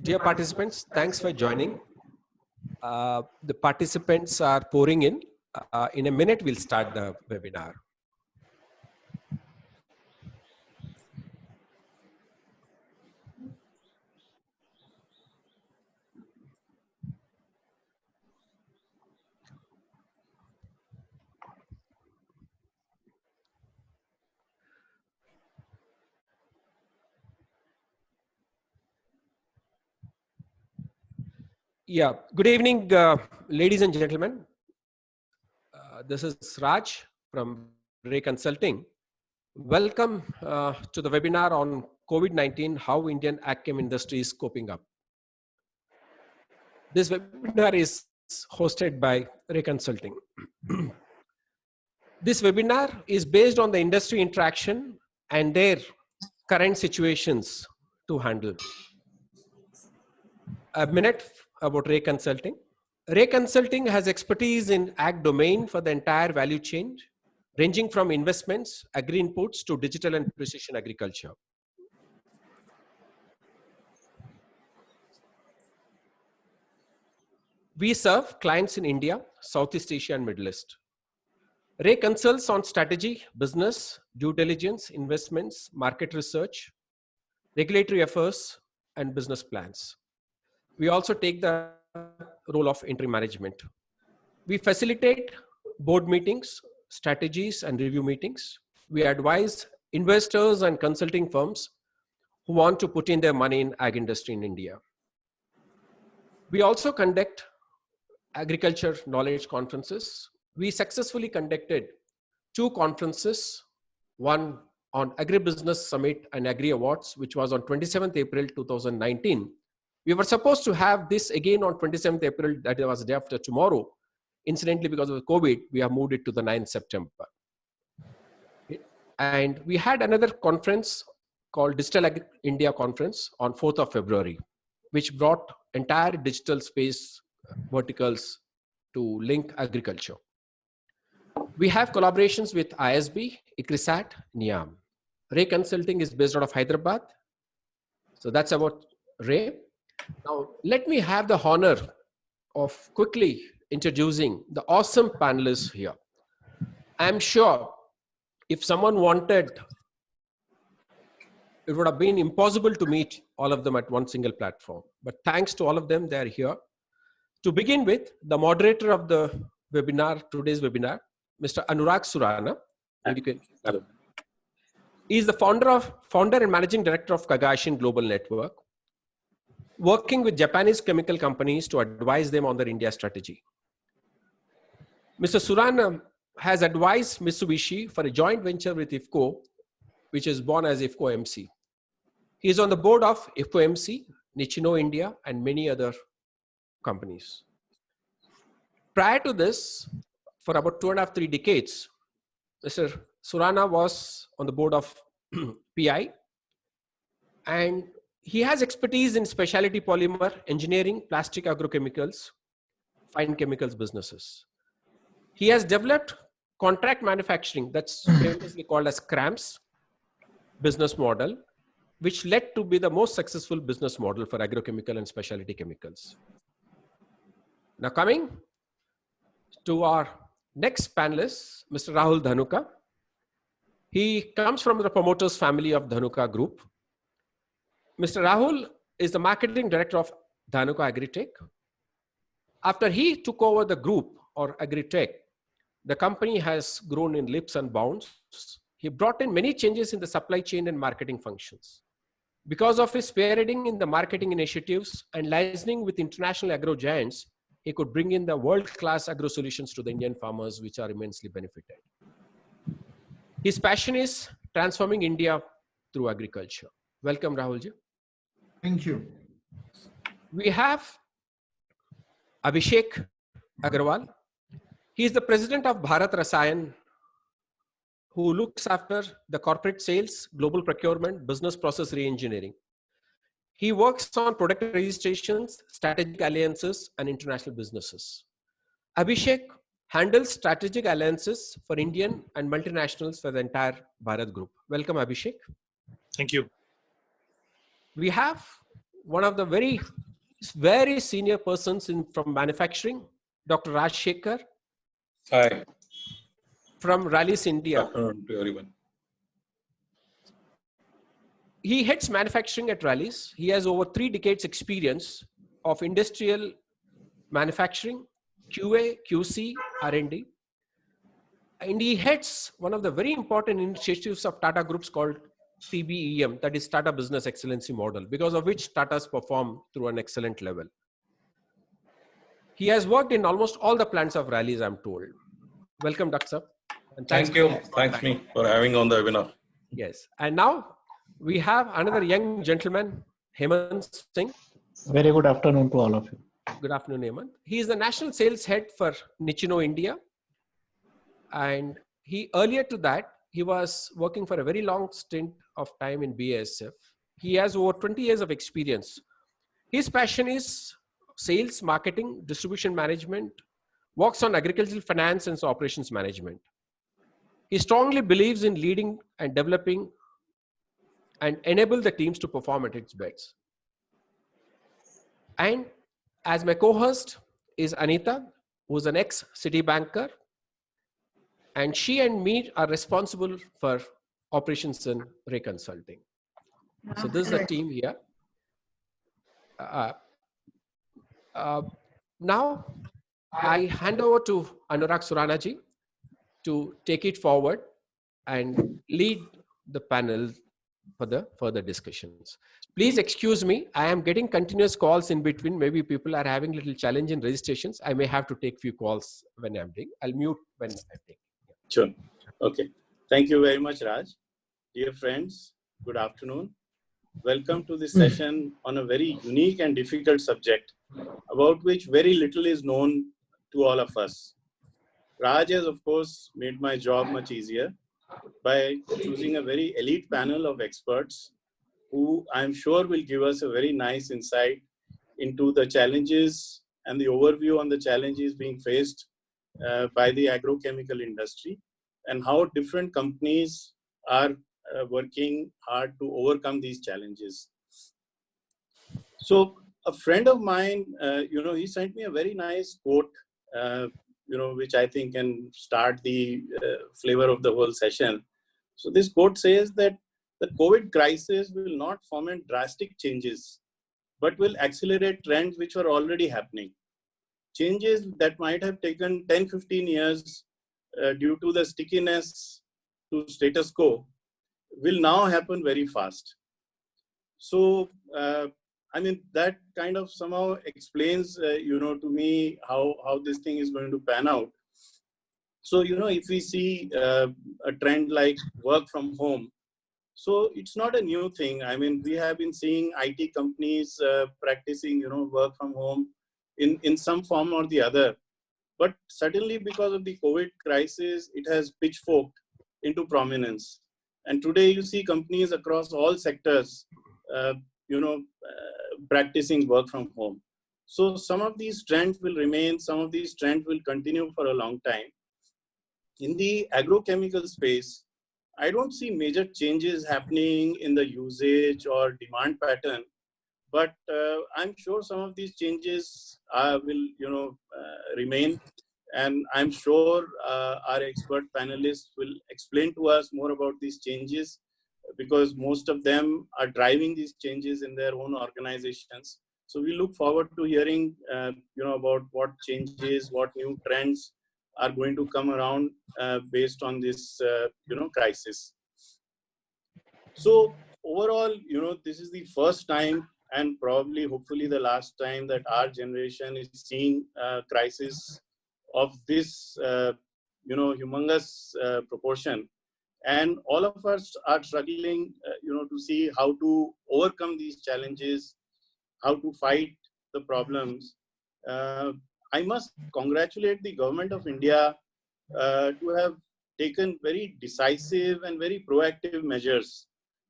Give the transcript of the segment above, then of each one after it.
Dear participants, thanks for joining. The participants are pouring in. In a minute, we'll start the webinar. Yeah, good evening, ladies and gentlemen. This is Raj from Ray Consulting. Welcome to the webinar on COVID-19, how Indian Ag Chem industry is coping up. This webinar is hosted by Ray Consulting. This webinar is based on the industry interaction and their current situations to handle. A minute about Ray Consulting. Ray Consulting has expertise in ag domain for the entire value chain, ranging from investments, agri inputs to digital and precision agriculture. We serve clients in India, Southeast Asia, and Middle East. Ray consults on strategy, business, due diligence, investments, market research, regulatory affairs, and business plans. We also take the role of interim management. We facilitate board meetings, strategies, and review meetings. We advise investors and consulting firms who want to put in their money in ag industry in India. We also conduct agriculture knowledge conferences. We successfully conducted 2 conferences, one on Agribusiness Summit and Agri Awards, which was on 27th April 2019. We were supposed to have this again on 27th April, that was the day after tomorrow. Incidentally, because of COVID, we have moved it to the 9th September. And we had another conference called Digital India Conference on 4th of February, which brought entire digital space verticals to link agriculture. We have collaborations with ISB, ICRISAT, NIAM. Ray Consulting is based out of Hyderabad. So that's about Ray. Now, let me have the honor of quickly introducing the awesome panelists here. I'm sure if someone wanted, it would have been impossible to meet all of them at one single platform. But thanks to all of them, they're here. To begin with, the moderator of the webinar, today's webinar, Mr. Anurag Surana. He is the founder and managing director of Kagashin Global Network, working with Japanese chemical companies to advise them on their India strategy. Mr. Surana has advised Mitsubishi for a joint venture with IFCO, which is born as IFCO MC. He is on the board of IFCO MC, Nichino India, and many other companies. Prior to this, for about 2.5 to 3 decades, Mr. Surana was on the board of PI, and he has expertise in specialty polymer engineering, plastic agrochemicals, fine chemicals businesses. He has developed contract manufacturing, that's famously called as CRAMS business model, which led to be the most successful business model for agrochemical and specialty chemicals. Now coming to our next panelist, Mr. Rahul Dhanuka. He comes from the promoters family of Dhanuka Group. Mr. Rahul is the marketing director of Dhanuka Agritech. After he took over the group or Agritech, the company has grown in leaps and bounds. He brought in many changes in the supply chain and marketing functions. Because of his spearheading in the marketing initiatives and licensing with international agro giants, he could bring in the world-class agro solutions to the Indian farmers, which are immensely benefited. His passion is transforming India through agriculture. Welcome, Rahulji. Thank you. We have Abhishek Aggarwal. He is the president of Bharat Rasayan, who looks after the corporate sales, global procurement, business process re-engineering. He works on product registrations, strategic alliances, and international businesses. Abhishek handles strategic alliances for Indian and multinationals for the entire Bharat Group. Welcome, Abhishek. Thank you. We have one of the very senior persons from manufacturing, Dr. Rajashekhar Hi. from Rallis, Good India. afternoon to everyone. He heads manufacturing at Rallis. He has over 3 decades experience of industrial manufacturing, QA, QC, R&D. And he heads one of the very important initiatives of Tata Groups called TBEM, that is Tata Business Excellency Model, because of which Tatas perform through an excellent level. He has worked in almost all the plants of Rallis, I'm told. Welcome, Dr. Sir. And Thank you. Thanks me for having on the webinar. Yes. And now we have another young gentleman, Hemant Singh. Very good afternoon to all of you. Good afternoon, Hemant. He is the national sales head for Nichino, India. And earlier to that, he was working for a very long stint of time in BASF. He has over 20 years of experience. His passion is sales, marketing, distribution management, works on agricultural finance and operations management. He strongly believes in leading and developing and enable the teams to perform at its best. And as my co-host is Anita, who's an ex-City banker, and she and me are responsible for operations in Ray Consulting. So this is a team here. Now I hand over to Anurag Surana ji to take it forward and lead the panel for the further discussions. Please excuse me. I am getting continuous calls in between. Maybe people are having a little challenge in registrations. I may have to take few calls when I'm doing. I'll mute when I take. Sure. Okay. Thank you very much, Raj. Dear friends, good afternoon. Welcome to this session on a very unique and difficult subject about which very little is known to all of us. Raj has, of course, made my job much easier by choosing a very elite panel of experts who I'm sure will give us a very nice insight into the challenges and the overview on the challenges being faced by the agrochemical industry and how different companies are working hard to overcome these challenges. So a friend of mine, he sent me a very nice quote, which I think can start the flavor of the whole session. So this quote says that the COVID crisis will not foment drastic changes, but will accelerate trends which are already happening. Changes that might have taken 10-15 years due to the stickiness to status quo will now happen very fast. So, that kind of somehow explains, to me how this thing is going to pan out. So, if we see a trend like work from home, so it's not a new thing. I mean, we have been seeing IT companies practicing, work from home in some form or the other. But suddenly, because of the COVID crisis, it has pitchforked into prominence. And today you see companies across all sectors, practicing work from home. So some of these trends will remain, some of these trends will continue for a long time. In the agrochemical space, I don't see major changes happening in the usage or demand pattern, but I'm sure some of these changes will, remain. And I'm sure our expert panelists will explain to us more about these changes because most of them are driving these changes in their own organizations. So we look forward to hearing, about what changes, what new trends are going to come around based on this, crisis. So overall, this is the first time and probably hopefully the last time that our generation is seeing a crisis of this, humongous proportion. And all of us are struggling, to see how to overcome these challenges, how to fight the problems. I must congratulate the government of India to have taken very decisive and very proactive measures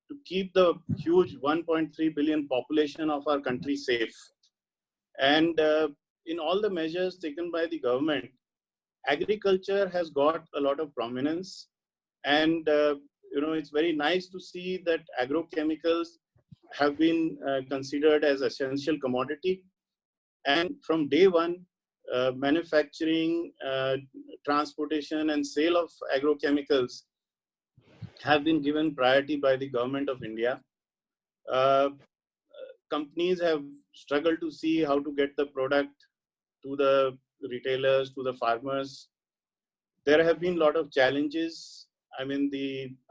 to keep the huge 1.3 billion population of our country safe. And in all the measures taken by the government, agriculture has got a lot of prominence. And, it's very nice to see that agrochemicals have been considered as essential commodity. And from day one, manufacturing, transportation, and sale of agrochemicals have been given priority by the government of India. Companies have struggled to see how to get the product to the retailers, to the farmers. There have been a lot of challenges. I mean,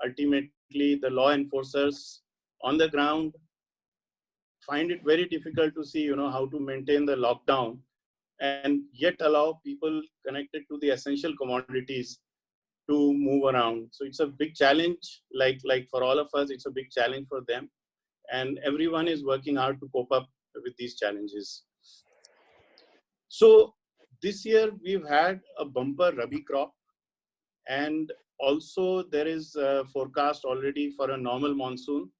ultimately the law enforcers on the ground find it very difficult to see, how to maintain the lockdown and yet allow people connected to the essential commodities to move around. So it's a big challenge, like for all of us, it's a big challenge for them. And everyone is working hard to cope up with these challenges. So this year we've had a bumper Rabi crop, and also there is a forecast already for a normal monsoon.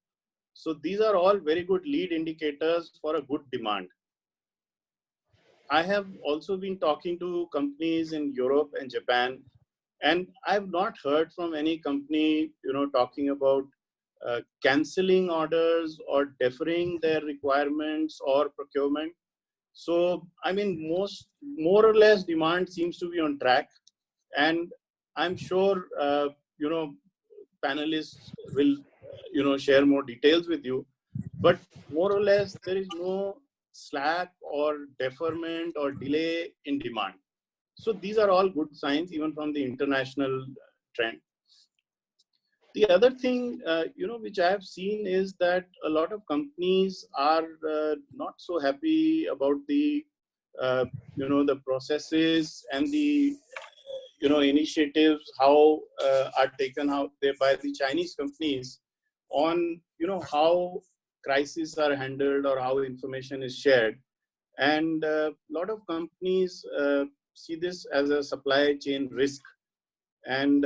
So these are all very good lead indicators for a good demand. I have also been talking to companies in Europe and Japan, and I've not heard from any company, talking about canceling orders or deferring their requirements or procurement. So, I mean, more or less demand seems to be on track. And I'm sure, panelists will, share more details with you. But more or less, there is no slack or deferment or delay in demand. So these are all good signs, even from the international trend. The other thing, which I have seen is that a lot of companies are not so happy about the, the processes and the, initiatives how are taken out there by the Chinese companies on, how crises are handled or how information is shared. And a lot of companies see this as a supply chain risk. And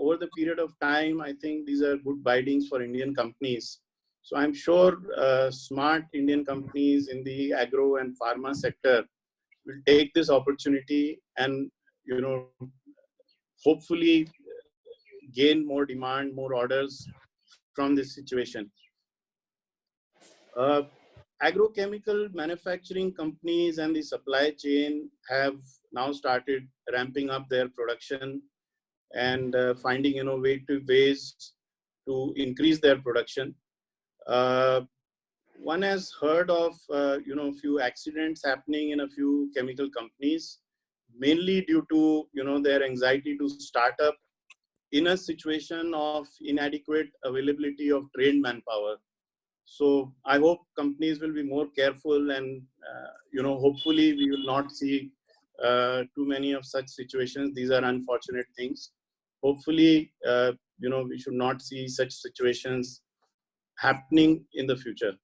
over the period of time, I think these are good bidings for Indian companies. So I'm sure smart Indian companies in the agro and pharma sector will take this opportunity and, hopefully gain more demand, more orders from this situation. Agrochemical manufacturing companies and the supply chain have now started ramping up their production and finding innovative ways to increase their production. One has heard of a few accidents happening in a few chemical companies, mainly due to their anxiety to start up in a situation of inadequate availability of trained manpower. So I hope companies will be more careful, and hopefully we will not see too many of such situations. These are unfortunate things. Hopefully, we should not see such situations happening in the future.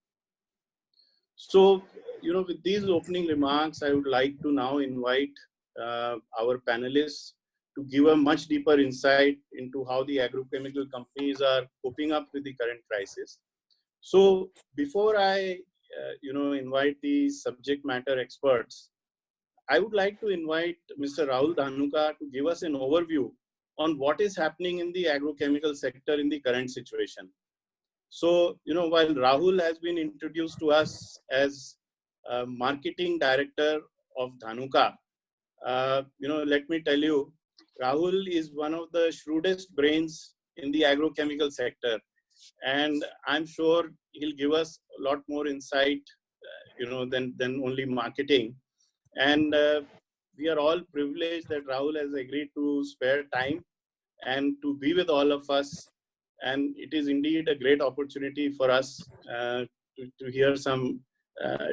So, with these opening remarks, I would like to now invite our panelists to give a much deeper insight into how the agrochemical companies are coping up with the current crisis. So before I, invite the subject matter experts, I would like to invite Mr. Rahul Dhanuka to give us an overview on what is happening in the agrochemical sector in the current situation. So, while Rahul has been introduced to us as marketing director of Dhanuka, let me tell you, Rahul is one of the shrewdest brains in the agrochemical sector. And I'm sure he'll give us a lot more insight, than only marketing. And we are all privileged that Rahul has agreed to spare time and to be with all of us. And it is indeed a great opportunity for us to hear some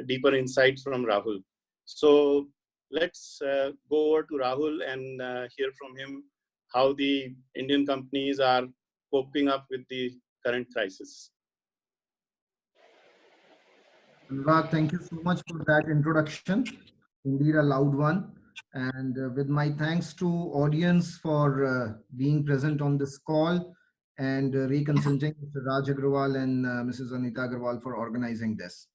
deeper insights from Rahul. So let's go over to Rahul and hear from him how the Indian companies are coping up with the current crisis. Anurag, thank you so much for that introduction. Indeed a loud one. And with my thanks to audience for being present on this call, and Reconsulting Mr. Raj Agrawal and Mrs. Anita Aggarwal for organizing this.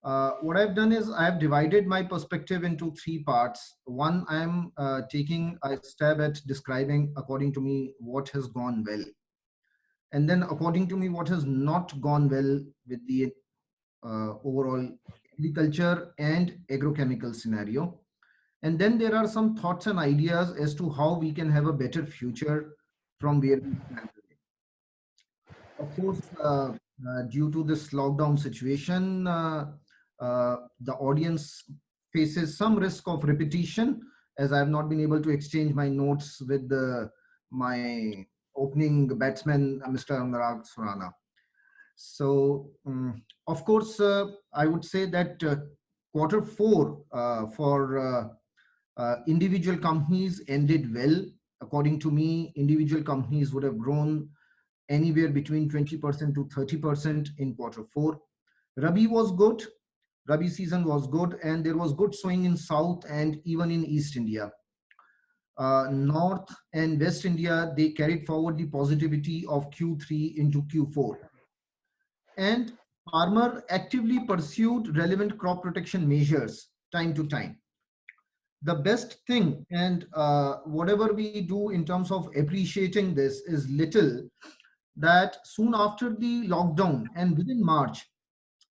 What I've done is I've divided my perspective into three parts. One, I'm taking a stab at describing, according to me, what has gone well. And then according to me, what has not gone well with the overall agriculture and agrochemical scenario. And then there are some thoughts and ideas as to how we can have a better future from where we stand today. Of course, due to this lockdown situation, the audience faces some risk of repetition, as I have not been able to exchange my notes with my opening batsman, Mr. Anurag Surana. So, of course, I would say that quarter four for individual companies ended well. According to me, individual companies would have grown anywhere between 20% to 30% in quarter four. Rabi was good. Rabi season was good, and there was good sowing in South and even in East India. North and West India, they carried forward the positivity of Q3 into Q4. And farmer actively pursued relevant crop protection measures time to time. The best thing, and whatever we do in terms of appreciating this, is little that soon after the lockdown and within March,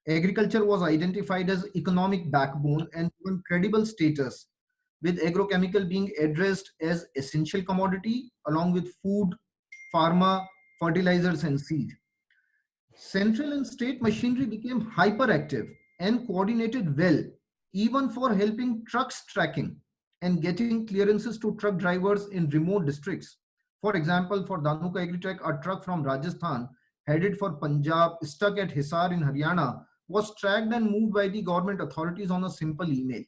agriculture was identified as economic backbone and given credible status, with agrochemical being addressed as essential commodity along with food, pharma, fertilizers and seed. Central and state machinery became hyperactive and coordinated well, even for helping trucks tracking and getting clearances to truck drivers in remote districts. For example, for Dhanuka Agritech, a truck from Rajasthan headed for Punjab, stuck at Hisar in Haryana, was tracked and moved by the government authorities on a simple email.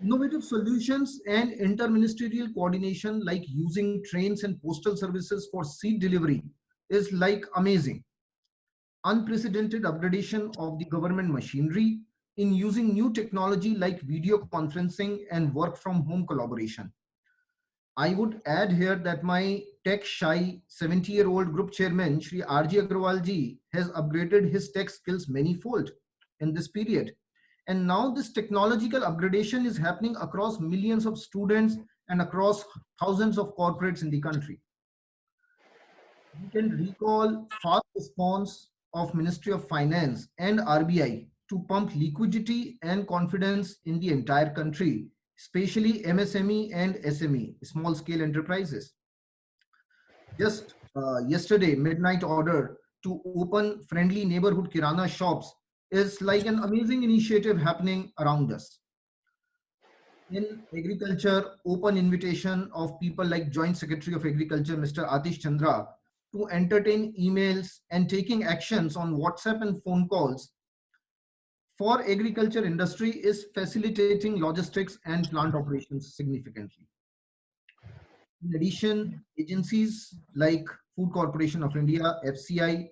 Innovative solutions and interministerial coordination, like using trains and postal services for seed delivery, is like amazing. Unprecedented upgradation of the government machinery in using new technology like video conferencing and work from home collaboration. I would add here that my tech shy 70-year-old group chairman, Shri RG Agrawal ji, has upgraded his tech skills manifold in this period. And now this technological upgradation is happening across millions of students and across thousands of corporates in the country. We can recall fast response of Ministry of Finance and RBI to pump liquidity and confidence in the entire country, especially MSME and SME, small scale enterprises. Just yesterday, midnight order to open friendly neighborhood Kirana shops is like an amazing initiative happening around us. In agriculture, open invitation of people like Joint Secretary of Agriculture, Mr. Atish Chandra, to entertain emails and taking actions on WhatsApp and phone calls for agriculture industry is facilitating logistics and plant operations significantly. In addition, agencies like Food Corporation of India, FCI,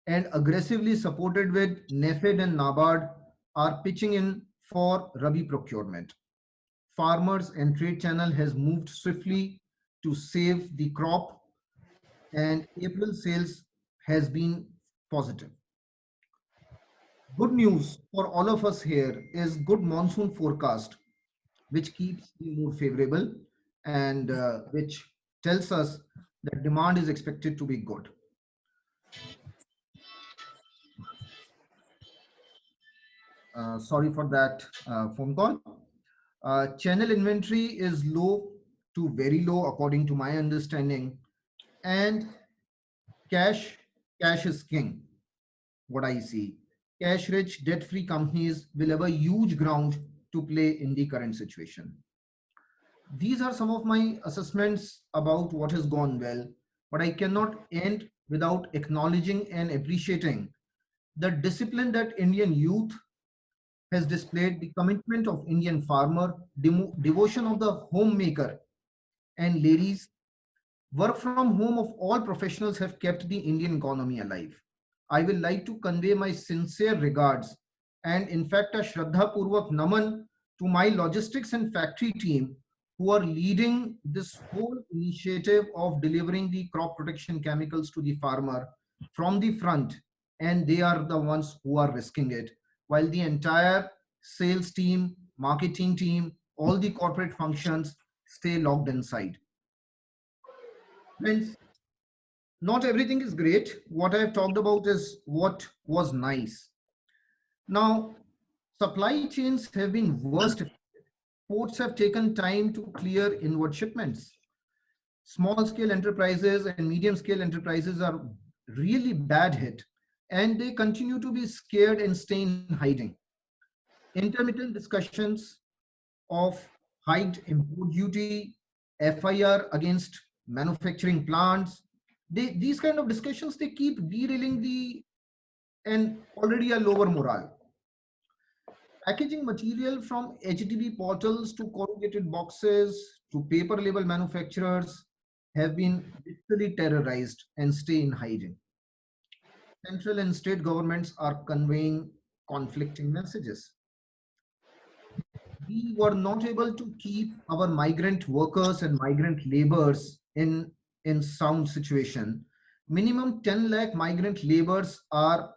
and aggressively supported with NEFED and NABARD are pitching in for Rabi procurement. Farmers and trade channel has moved swiftly to save the crop, and April sales has been positive. Good news for all of us here is good monsoon forecast, which keeps the mood favorable and which tells us that demand is expected to be good. Sorry for that phone call. Channel inventory is low to very low according to my understanding, and cash is king. What I see, cash rich debt free companies will have a huge ground to play in the current situation. These are some of my assessments about what has gone well, but I cannot end without acknowledging and appreciating the discipline that Indian youth has displayed, the commitment of Indian farmer, devotion of the homemaker and ladies. Work from home of all professionals have kept the Indian economy alive. I will like to convey my sincere regards and in fact a Shraddha Purvak Naman to my logistics and factory team who are leading this whole initiative of delivering the crop protection chemicals to the farmer from the front, and they are the ones who are risking it, while the entire sales team, marketing team, all the corporate functions stay locked inside. Friends, Not everything is great. What I've talked about is what was nice. Now, supply chains have been worst. Ports have taken time to clear inward shipments. Small scale enterprises and medium scale enterprises are really bad hit, and they continue to be scared and stay in hiding. Intermittent discussions of hiked import duty, FIR against manufacturing plants, these kind of discussions, they keep derailing the and already a lower morale. Packaging material from HDB bottles to corrugated boxes to paper label manufacturers have been literally terrorized and stay in hiding. Central and state governments are conveying conflicting messages. We were not able to keep our migrant workers and migrant laborers in sound situation. Minimum 10 lakh migrant laborers are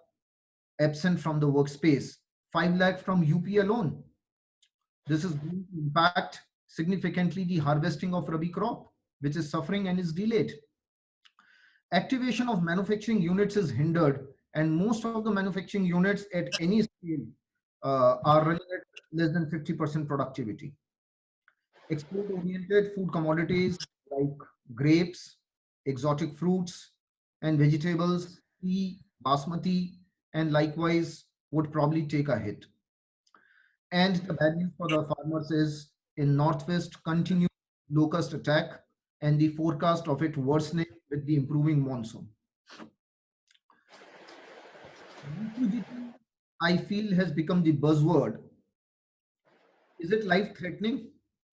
absent from the workspace, 5 lakh from UP alone. This is going to impact significantly the harvesting of Rabi crop, which is suffering and is delayed. Activation of manufacturing units is hindered, and most of the manufacturing units at any scale are running at less than 50% productivity. Export-oriented food commodities like grapes, exotic fruits, and vegetables, tea, basmati, and likewise would probably take a hit. And the bad news for the farmers is in Northwest continued locust attack and the forecast of it worsening with the improving monsoon. Liquidity, I feel, has become the buzzword. Is it life threatening?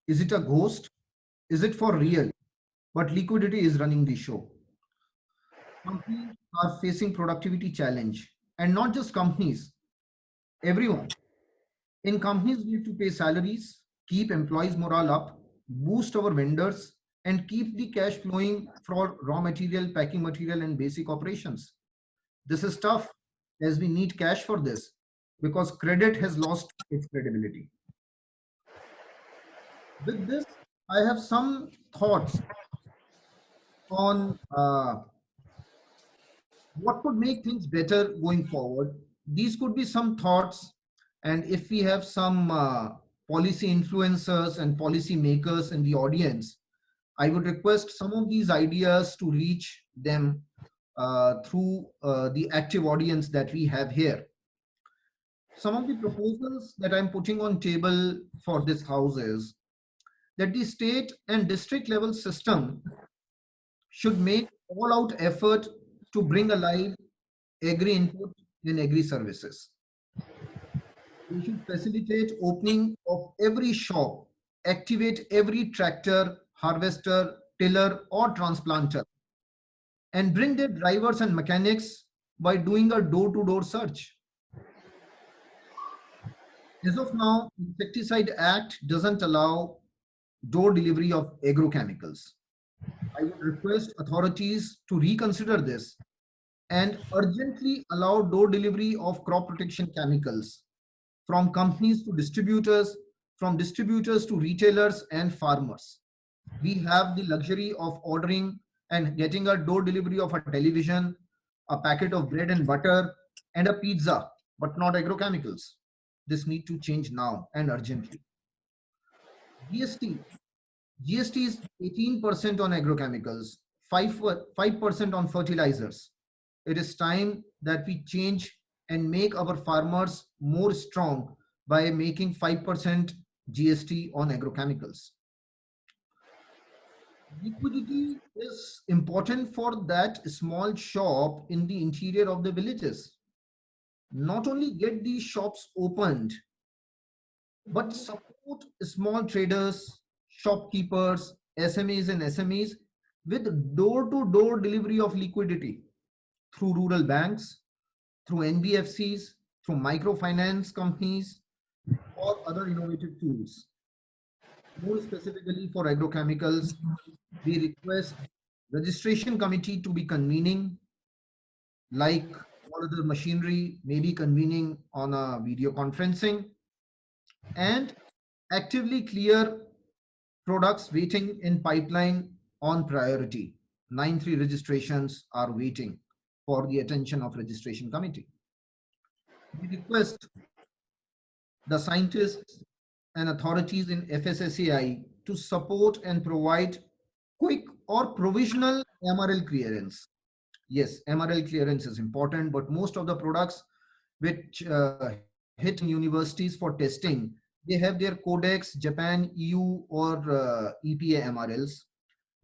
Is it a ghost? Is it for real? But liquidity is running the show. Companies are facing productivity challenge, and not just companies, everyone. In companies, we have to pay salaries, keep employees' morale up, boost our vendors, and keep the cash flowing for raw material, packing material, and basic operations. This is tough as we need cash for this because credit has lost its credibility. With this, I have some thoughts on what could make things better going forward. These could be some thoughts, and if we have some policy influencers and policy makers in the audience, I would request some of these ideas to reach them through the active audience that we have here. Some of the proposals that I'm putting on table for this house is that the state and district level system should make all out effort to bring alive agri input and agri services. We should facilitate opening of every shop, activate every tractor, harvester, tiller or transplanter, and bring their drivers and mechanics by doing a door-to-door search. As of now, Insecticide Act doesn't allow door delivery of agrochemicals. I would request authorities to reconsider this and urgently allow door delivery of crop protection chemicals from companies to distributors, from distributors to retailers and farmers. We have the luxury of ordering and getting a door delivery of a television, a packet of bread and butter, and a pizza, but not agrochemicals. This need to change now and urgently. GST. GST is 18% on agrochemicals, 5% on fertilizers. It is time that we change and make our farmers more strong by making 5% GST on agrochemicals. Liquidity is important for that small shop in the interior of the villages. Not only get these shops opened, but support small traders, shopkeepers, SMEs and SMEs with door-to-door delivery of liquidity through rural banks, through NBFCs, through microfinance companies, or other innovative tools. More specifically for agrochemicals, we request registration committee to be convening, like all other machinery, maybe convening on a video conferencing, and actively clear products waiting in pipeline on priority. 93 registrations are waiting for the attention of registration committee. We request the scientists and authorities in FSSAI to support and provide quick or provisional MRL clearance. Yes, MRL clearance is important, but most of the products which hit in universities for testing, they have their codex, Japan, EU, or EPA MRLs.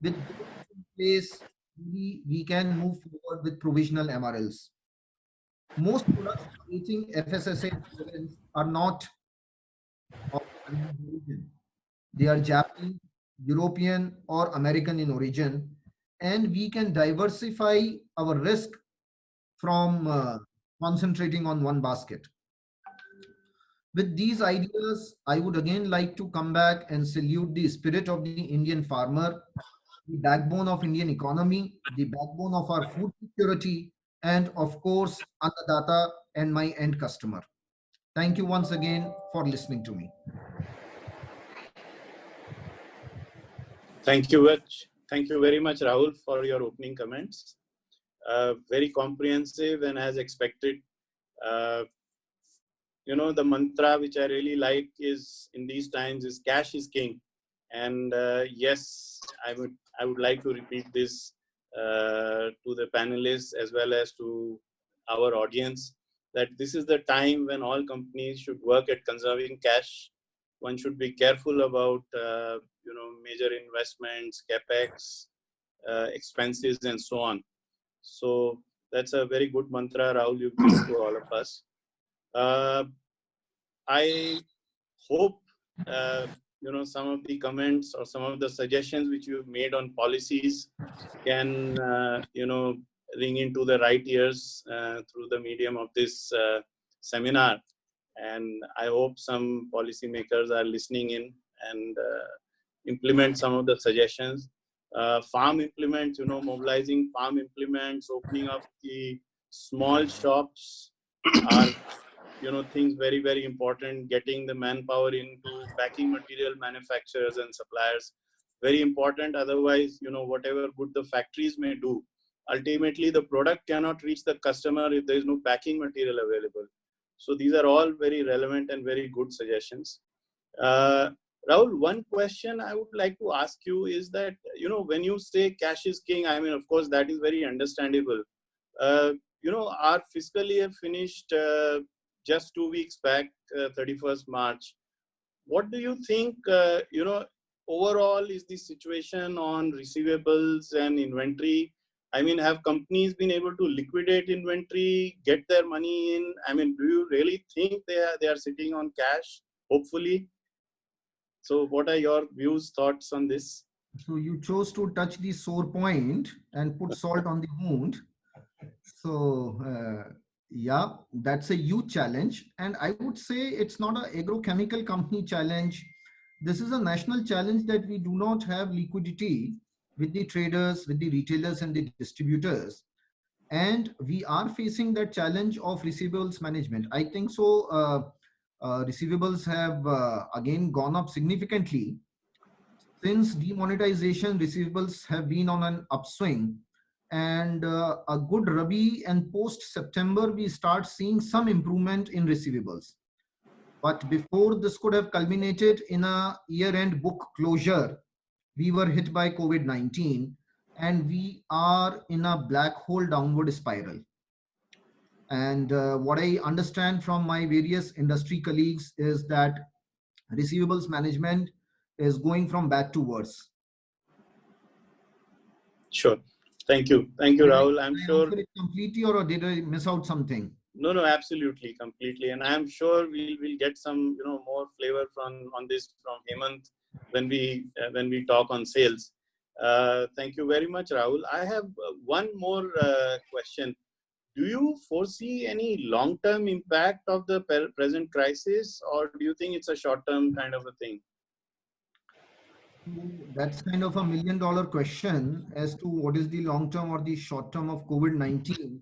With those in place, we can move forward with provisional MRLs. Most products awaiting FSSAI clearance are not of Chinese origin. They are Japanese, European, or American in origin, and we can diversify our risk from concentrating on one basket. With these ideas, I would again like to come back and salute the spirit of the Indian farmer, the backbone of Indian economy, the backbone of our food security, and of course, Annadata and my end customer. Thank you once again for listening to me. Thank you very much, Rahul, for your opening comments. Very comprehensive and as expected. The mantra which I really like is in these times is cash is king. And yes, I would like to repeat this to the panelists as well as to our audience, that this is the time when all companies should work at conserving cash. One should be careful about major investments, capex, expenses, and so on. So that's a very good mantra, Rahul, you've given to all of us. I hope some of the comments or some of the suggestions which you've made on policies can ring into the right ears through the medium of this seminar. And I hope some policymakers are listening in and implement some of the suggestions. Farm implements, mobilizing farm implements, opening up the small shops are, things very, very important. Getting the manpower into packing material manufacturers and suppliers, very important. Otherwise, whatever good the factories may do, ultimately the product cannot reach the customer if there is no packing material available. So these are all very relevant and very good suggestions. Rahul, one question I would like to ask you is that, when you say cash is king, I mean, of course, that is very understandable. Our fiscal year finished just 2 weeks back, 31st March. What do you think, overall is the situation on receivables and inventory? I mean, have companies been able to liquidate inventory, get their money in? I mean, do you really think they are sitting on cash, hopefully? So what are your views, thoughts on this? So you chose to touch the sore point and put salt on the wound. So yeah, that's a huge challenge. And I would say it's not an agrochemical company challenge. This is a national challenge that we do not have liquidity with the traders, with the retailers and the distributors. And we are facing that challenge of receivables management. I think so. Receivables have again gone up significantly. Since demonetization, receivables have been on an upswing, and a good Rabi and post-September, we start seeing some improvement in receivables. But before this could have culminated in a year-end book closure, we were hit by COVID-19, and we are in a black hole downward spiral. And what I understand from my various industry colleagues is that receivables management is going from bad to worse. Sure. Thank you. Thank you, Rahul. I'm sure. It completely, or did I miss out something? No, absolutely, completely. And I'm sure we'll get some, more flavor on this from Hemant when we talk on sales. Thank you very much, Rahul. I have one more question. Do you foresee any long-term impact of the present crisis, or do you think it's a short-term kind of a thing? That's kind of $1 million question as to what is the long-term or the short-term of COVID-19.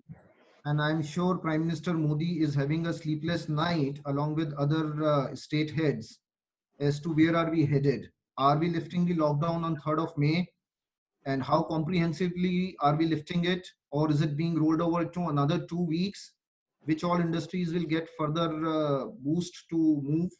And I'm sure Prime Minister Modi is having a sleepless night along with other state heads as to where are we headed. Are we lifting the lockdown on 3rd of May? and how comprehensively are we lifting it, or is it being rolled over to another 2 weeks, which all industries will get further boost to move.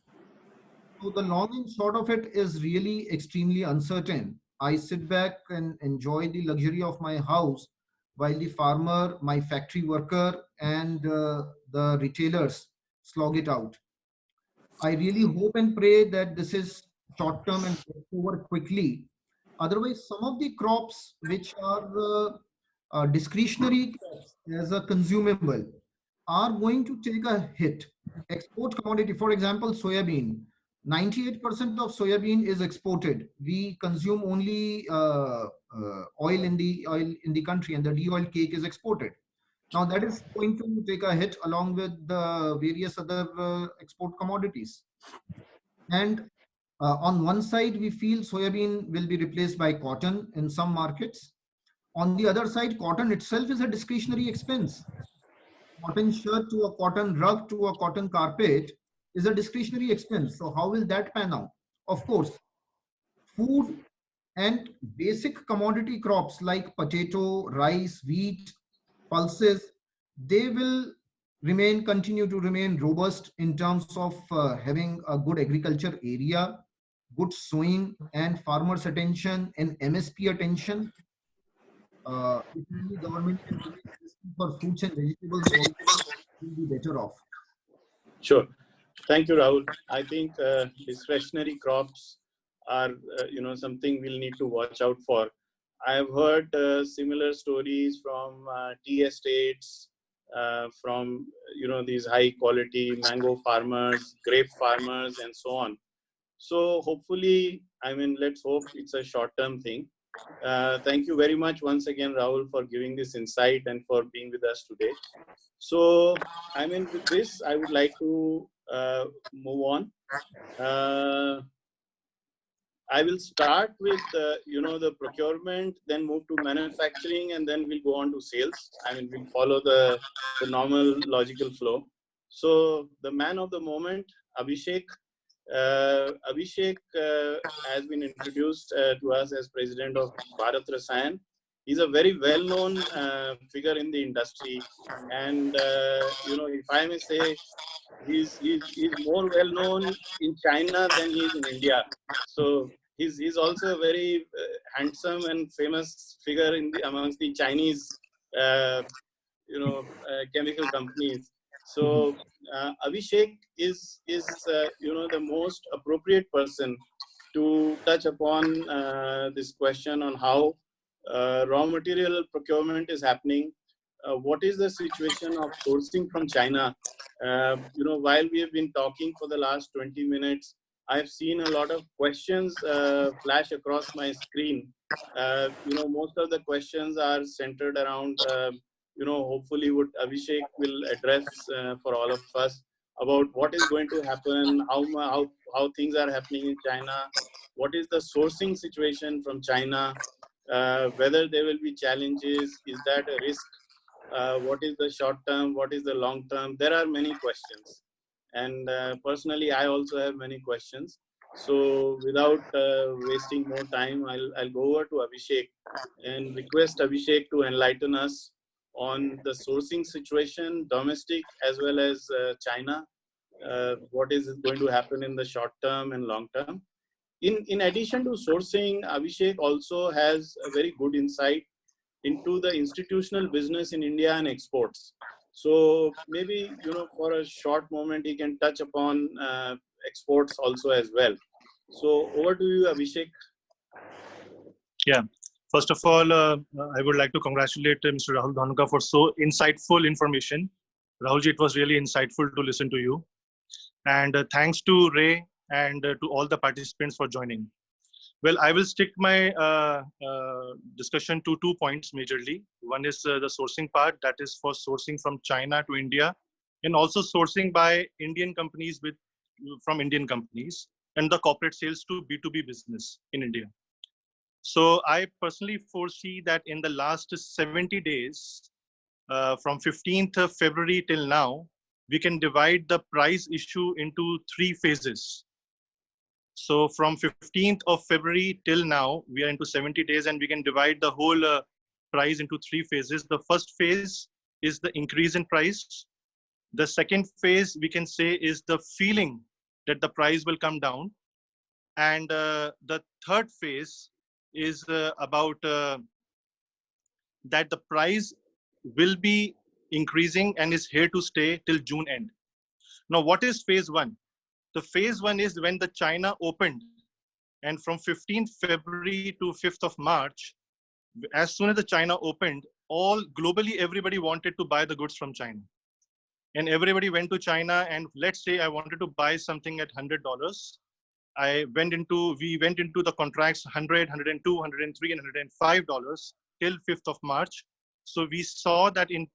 So the long and short of it is really extremely uncertain. I sit back and enjoy the luxury of my house while the farmer, my factory worker, and the retailers slog it out. I really hope and pray that this is short term and gets over quickly. Otherwise, some of the crops which are discretionary crops as a consumable are going to take a hit. Export commodity, for example, soybean. 98% of soybean is exported. We consume only oil in the country, and the de-oiled cake is exported. Now that is going to take a hit along with the various other export commodities. And on one side, we feel soybean will be replaced by cotton in some markets. On the other side, cotton itself is a discretionary expense. Cotton shirt to a cotton rug to a cotton carpet is a discretionary expense. So how will that pan out? Of course, food and basic commodity crops like potato, rice, wheat, pulses, they will continue to remain robust in terms of having a good agriculture area, good sowing, and farmers' attention and MSP attention. If only government can remain listening for fruits and vegetables, also will be better off. Sure. Thank you, Rahul. I think discretionary crops are, something we'll need to watch out for. I have heard similar stories from tea estates, from, these high quality mango farmers, grape farmers, and so on. So hopefully, let's hope it's a short-term thing. Thank you very much once again, Rahul, for giving this insight and for being with us today. So, with this, I would like to move on. I will start with, the procurement, then move to manufacturing, and then we'll go on to sales. We'll follow the normal logical flow. So, the man of the moment, Abhishek. Abhishek has been introduced to us as president of Bharat Rasayan. He's a very well-known figure in the industry, and if I may say, he's more well-known in China than he is in India. So he's also a very handsome and famous figure amongst the Chinese, chemical companies. So Abhishek is the most appropriate person to touch upon this question on how raw material procurement is happening. What is the situation of sourcing from China? While we have been talking for the last 20 minutes, I've seen a lot of questions flash across my screen. Most of the questions are centered around, hopefully what Abhishek will address for all of us about what is going to happen, how things are happening in China, what is the sourcing situation from China, whether there will be challenges, is that a risk, what is the short term, what is the long term. There are many questions, and personally I also have many questions. So without wasting more time, I'll go over to Abhishek and request Abhishek to enlighten us on the sourcing situation, domestic as well as China. What is going to happen in the short term and long term. In addition to sourcing, Abhishek also has a very good insight into the institutional business in India and exports. So maybe, for a short moment, he can touch upon exports also as well. So over to you, Abhishek. Yeah. First of all, I would like to congratulate Mr. Rahul Dhanuka for so insightful information. Rahulji, it was really insightful to listen to you. And thanks to Ray and to all the participants for joining. Well, I will stick my discussion to 2 points majorly. One is the sourcing part, that is for sourcing from China to India, and also sourcing by Indian companies from Indian companies, and the corporate sales to B2B business in India. So I personally foresee that in the last 70 days, from 15th of February till now, we can divide the price issue into 3 phases. So from 15th of February till now, we are into 70 days, and we can divide the whole price into 3 phases. The first phase is the increase in price. The second phase, we can say, is the feeling that the price will come down. And the third phase is about that the price will be increasing and is here to stay till June end. Now, what is phase one? The phase one is when the China opened, and from 15th February to 5th of March, as soon as the China opened, all globally, everybody wanted to buy the goods from China. And everybody went to China, and let's say I wanted to buy something at $100. We went into the contracts 100, 102, 103, and $105 till 5th of March. So we saw that in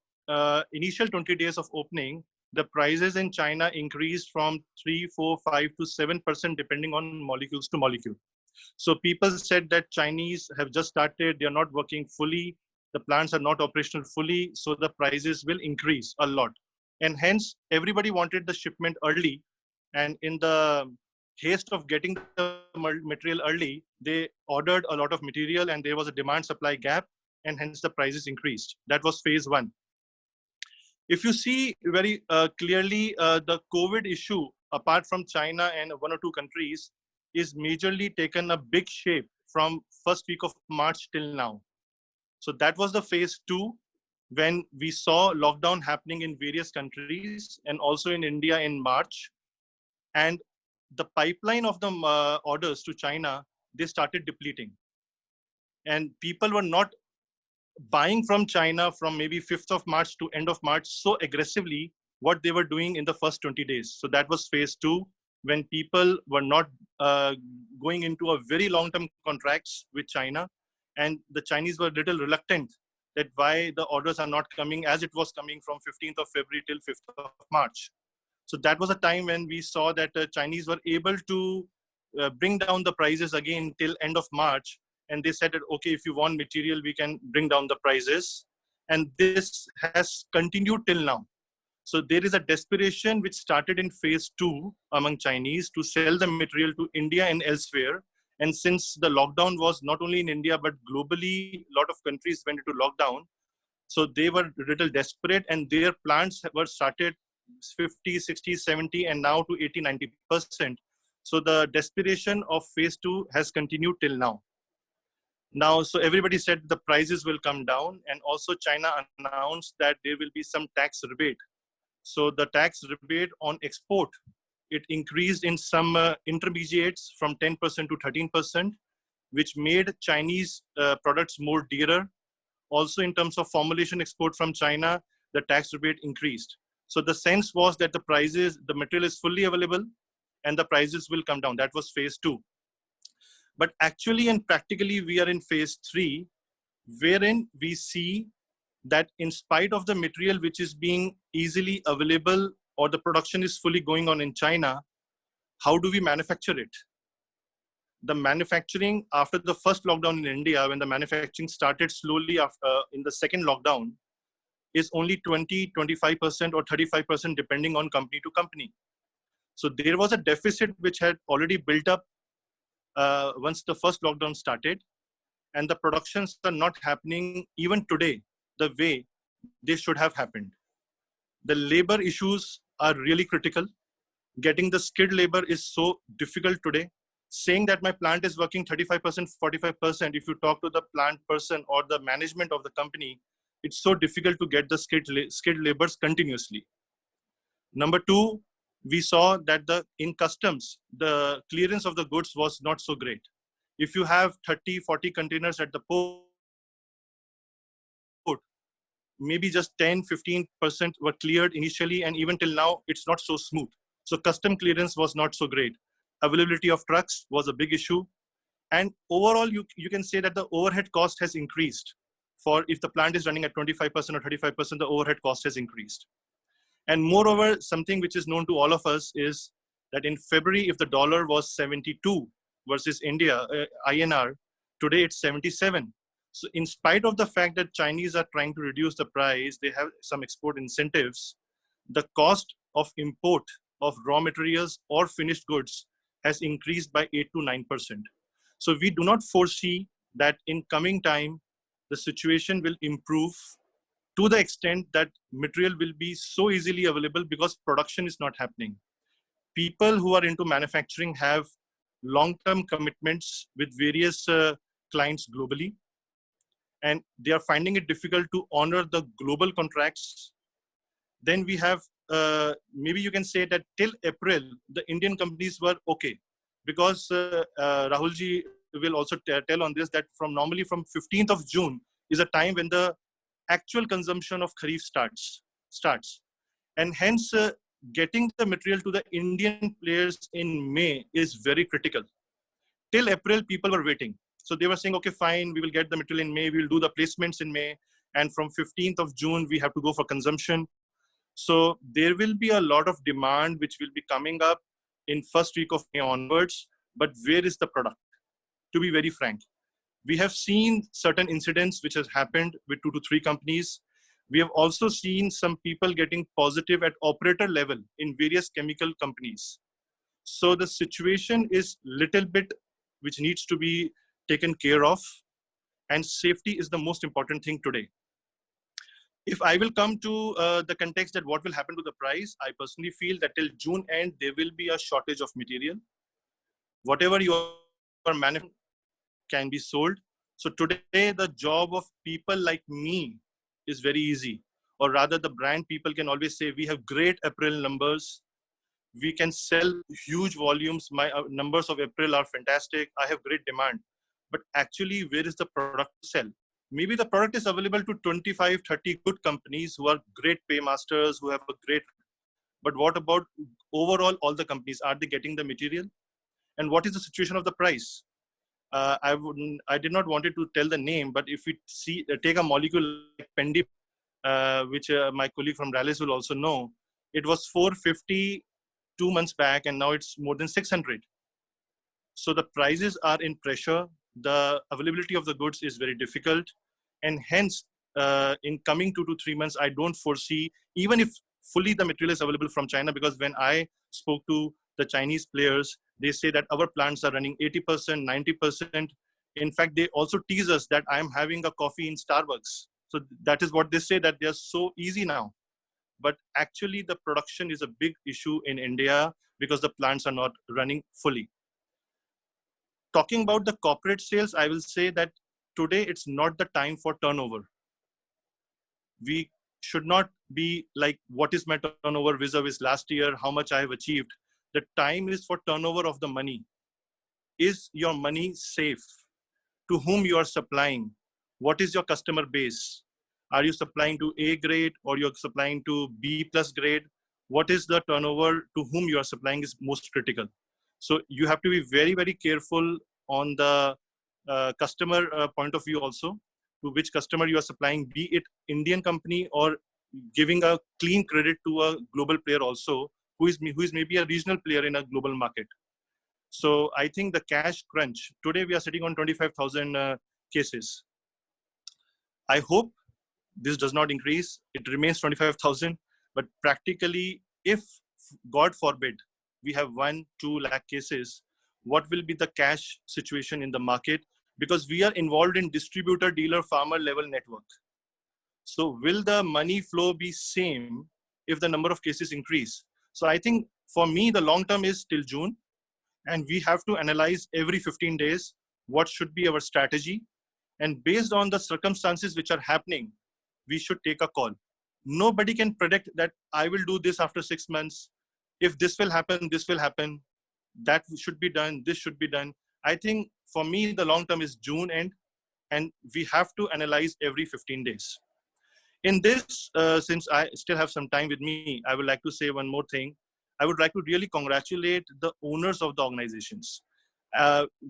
initial 20 days of opening, the prices in China increased from 3, 4, 5 to 7% depending on molecules to molecule. So people said that Chinese have just started, they're not working fully, the plants are not operational fully, so the prices will increase a lot. And hence, everybody wanted the shipment early, and in the haste of getting the material early, they ordered a lot of material, and there was a demand-supply gap, and hence the prices increased. That was phase one. If you see very clearly, the COVID issue, apart from China and 1 or 2 countries, is majorly taken a big shape from first week of March till now. So that was the phase two, when we saw lockdown happening in various countries and also in India in March. And the pipeline of the orders to China, they started depleting. And people were not buying from China from maybe 5th of March to end of March so aggressively what they were doing in the first 20 days. So that was phase two, when people were not going into a very long-term contracts with China. And the Chinese were a little reluctant that why the orders are not coming as it was coming from 15th of February till 5th of March. So that was a time when we saw that Chinese were able to bring down the prices again till end of March. And they said that, okay, if you want material, we can bring down the prices. And this has continued till now. So there is a desperation which started in phase two among Chinese to sell the material to India and elsewhere. And since the lockdown was not only in India, but globally, a lot of countries went into lockdown. So they were a little desperate, and their plants were started 50, 60, 70, and now to 80, 90%. So the desperation of phase two has continued till now. Now, so everybody said the prices will come down, and also China announced that there will be some tax rebate. So the tax rebate on export, it increased in some intermediates from 10% to 13%, which made Chinese products more dearer. Also in terms of formulation export from China, the tax rebate increased. So the sense was that the prices, the material is fully available and the prices will come down. That was phase two. But actually and practically, we are in phase three, wherein we see that in spite of the material which is being easily available or the production is fully going on in China, how do we manufacture it? The manufacturing after the first lockdown in India, when the manufacturing started slowly after, in the second lockdown, is only 20, 25% or 35% depending on company to company. So there was a deficit which had already built up once the first lockdown started, and the productions are not happening even today the way they should have happened. The labor issues are really critical. Getting the skilled labor is so difficult today. Saying that my plant is working 35%, 45%, if you talk to the plant person or the management of the company, it's so difficult to get the skilled laborers continuously. Number two, we saw that in customs, the clearance of the goods was not so great. If you have 30, 40 containers at the port, maybe just 10, 15% were cleared initially, and even till now, it's not so smooth. So custom clearance was not so great. Availability of trucks was a big issue. And overall, you can say that the overhead cost has increased. For if the plant is running at 25% or 35%, the overhead cost has increased. And moreover, something which is known to all of us is that in February, if the dollar was 72 versus India, INR, today it's 77. So in spite of the fact that Chinese are trying to reduce the price, they have some export incentives, the cost of import of raw materials or finished goods has increased by 8 to 9%. So we do not foresee that in coming time, the situation will improve to the extent that material will be so easily available because production is not happening. People who are into manufacturing have long-term commitments with various clients globally, and they are finding it difficult to honor the global contracts. Then we have, maybe you can say that till April, the Indian companies were okay, because Rahulji will also tell on this, that normally from 15th of June is a time when the actual consumption of Kharif starts. And hence getting the material to the Indian players in May is very critical. Till April, people were waiting. So they were saying, okay, fine, we will get the material in May, we will do the placements in May. And from 15th of June, we have to go for consumption. So there will be a lot of demand which will be coming up in first week of May onwards. But where is the product? To be very frank, we have seen certain incidents which has happened with 2 to 3 companies. We have also seen some people getting positive at operator level in various chemical companies. So the situation is little bit which needs to be taken care of, and safety is the most important thing today. If I will come to the context that what will happen to the price, I personally feel that till June end, there will be a shortage of material. Whatever you are manufacturing can be sold. So today, the job of people like me is very easy. Or rather, the brand people can always say, we have great April numbers. We can sell huge volumes. My numbers of April are fantastic. I have great demand. But actually, where is the product to sell? Maybe the product is available to 25, 30 good companies who are great paymasters, who have a great, but what about overall all the companies? Are they getting the material? And what is the situation of the price? I did not want to tell the name, but if we see, take a molecule like Pendi, which my colleague from Rallis will also know, it was 450 2 months back, and now it's more than 600. So the prices are in pressure. The availability of the goods is very difficult. And hence, in coming 2 to 3 months, I don't foresee, even if fully the material is available from China, because when I spoke to the Chinese players, they say that our plants are running 80%, 90%. In fact, they also tease us that I'm having a coffee in Starbucks. So that is what they say, that they're so easy now. But actually, the production is a big issue in India because the plants are not running fully. Talking about the corporate sales, I will say that today it's not the time for turnover. We should not be like, what is my turnover vis-a-vis last year, how much I have achieved. The time is for turnover of the money. Is your money safe? To whom you are supplying? What is your customer base? Are you supplying to A grade or you're supplying to B plus grade? What is the turnover to whom you are supplying is most critical. So you have to be very, very careful on the customer point of view also, to which customer you are supplying, be it Indian company or giving a clean credit to a global player also, who is maybe a regional player in a global market. So I think the cash crunch, today we are sitting on 25,000 cases. I hope this does not increase. It remains 25,000, but practically if, God forbid, we have 1-2 lakh cases, what will be the cash situation in the market? Because we are involved in distributor, dealer, farmer level network. So will the money flow be same if the number of cases increase? So I think for me, the long term is till June, and we have to analyze every 15 days, what should be our strategy. And based on the circumstances which are happening, we should take a call. Nobody can predict that I will do this after 6 months. If this will happen, this will happen. That should be done, this should be done. I think for me, the long term is June end, and we have to analyze every 15 days. In this, since I still have some time with me, I would like to say one more thing. I would like to really congratulate the owners of the organizations.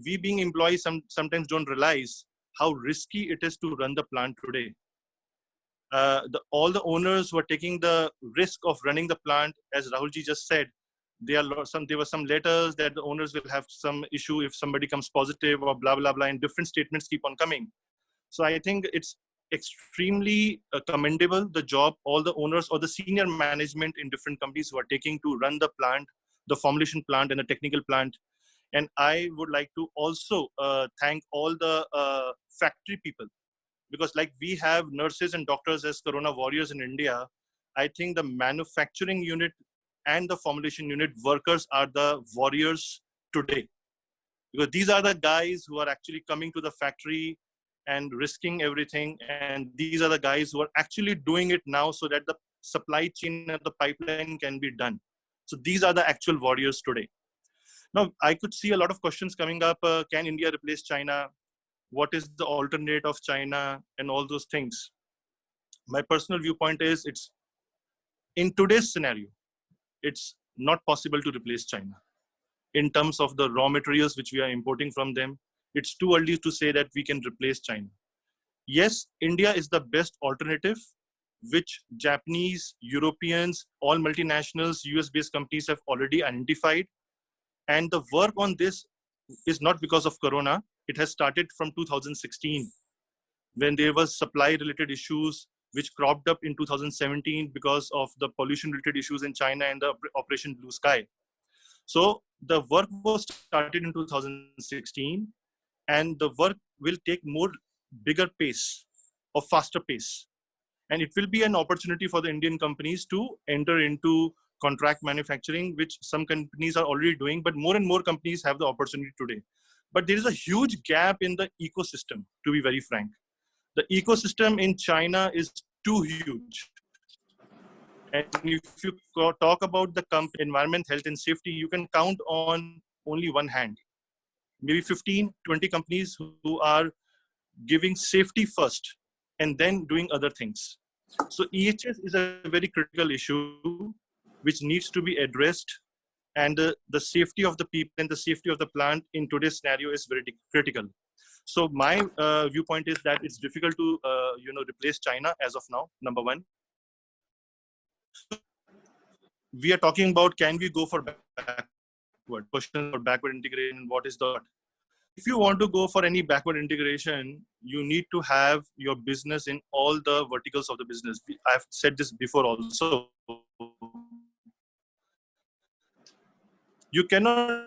We being employees sometimes don't realize how risky it is to run the plant today. All the owners who are taking the risk of running the plant, as Rahulji just said, there were some letters that the owners will have some issue if somebody comes positive or blah, blah, blah, and different statements keep on coming. So I think it's extremely commendable, the job all the owners or the senior management in different companies who are taking to run the plant, the formulation plant and the technical plant. And I would like to also thank all the factory people, because like we have nurses and doctors as Corona warriors in India, I think the manufacturing unit and the formulation unit workers are the warriors today. Because these are the guys who are actually coming to the factory and risking everything. And these are the guys who are actually doing it now so that the supply chain and the pipeline can be done. So these are the actual warriors today. Now, I could see a lot of questions coming up. Can India replace China? What is the alternate of China and all those things? My personal viewpoint is it's in today's scenario, it's not possible to replace China. In terms of the raw materials which we are importing from them, it's too early to say that we can replace China. Yes, India is the best alternative, which Japanese, Europeans, all multinationals, US-based companies have already identified. And the work on this is not because of Corona. It has started from 2016, when there was supply-related issues which cropped up in 2017 because of the pollution-related issues in China and the Operation Blue Sky. So the work was started in 2016, and the work will take more bigger pace or faster pace. And it will be an opportunity for the Indian companies to enter into contract manufacturing, which some companies are already doing, but more and more companies have the opportunity today. But there is a huge gap in the ecosystem, to be very frank. The ecosystem in China is too huge. And if you talk about the environment, health and safety, you can count on only one hand. Maybe 15, 20 companies who are giving safety first and then doing other things. So EHS is a very critical issue which needs to be addressed, and the safety of the people and the safety of the plant in today's scenario is very critical. So my viewpoint is that it's difficult to replace China as of now, number one. We are talking about, can we go for backward? Question for backward integration, what is that? If you want to go for any backward integration, you need to have your business in all the verticals of the business. I've said this before also. You cannot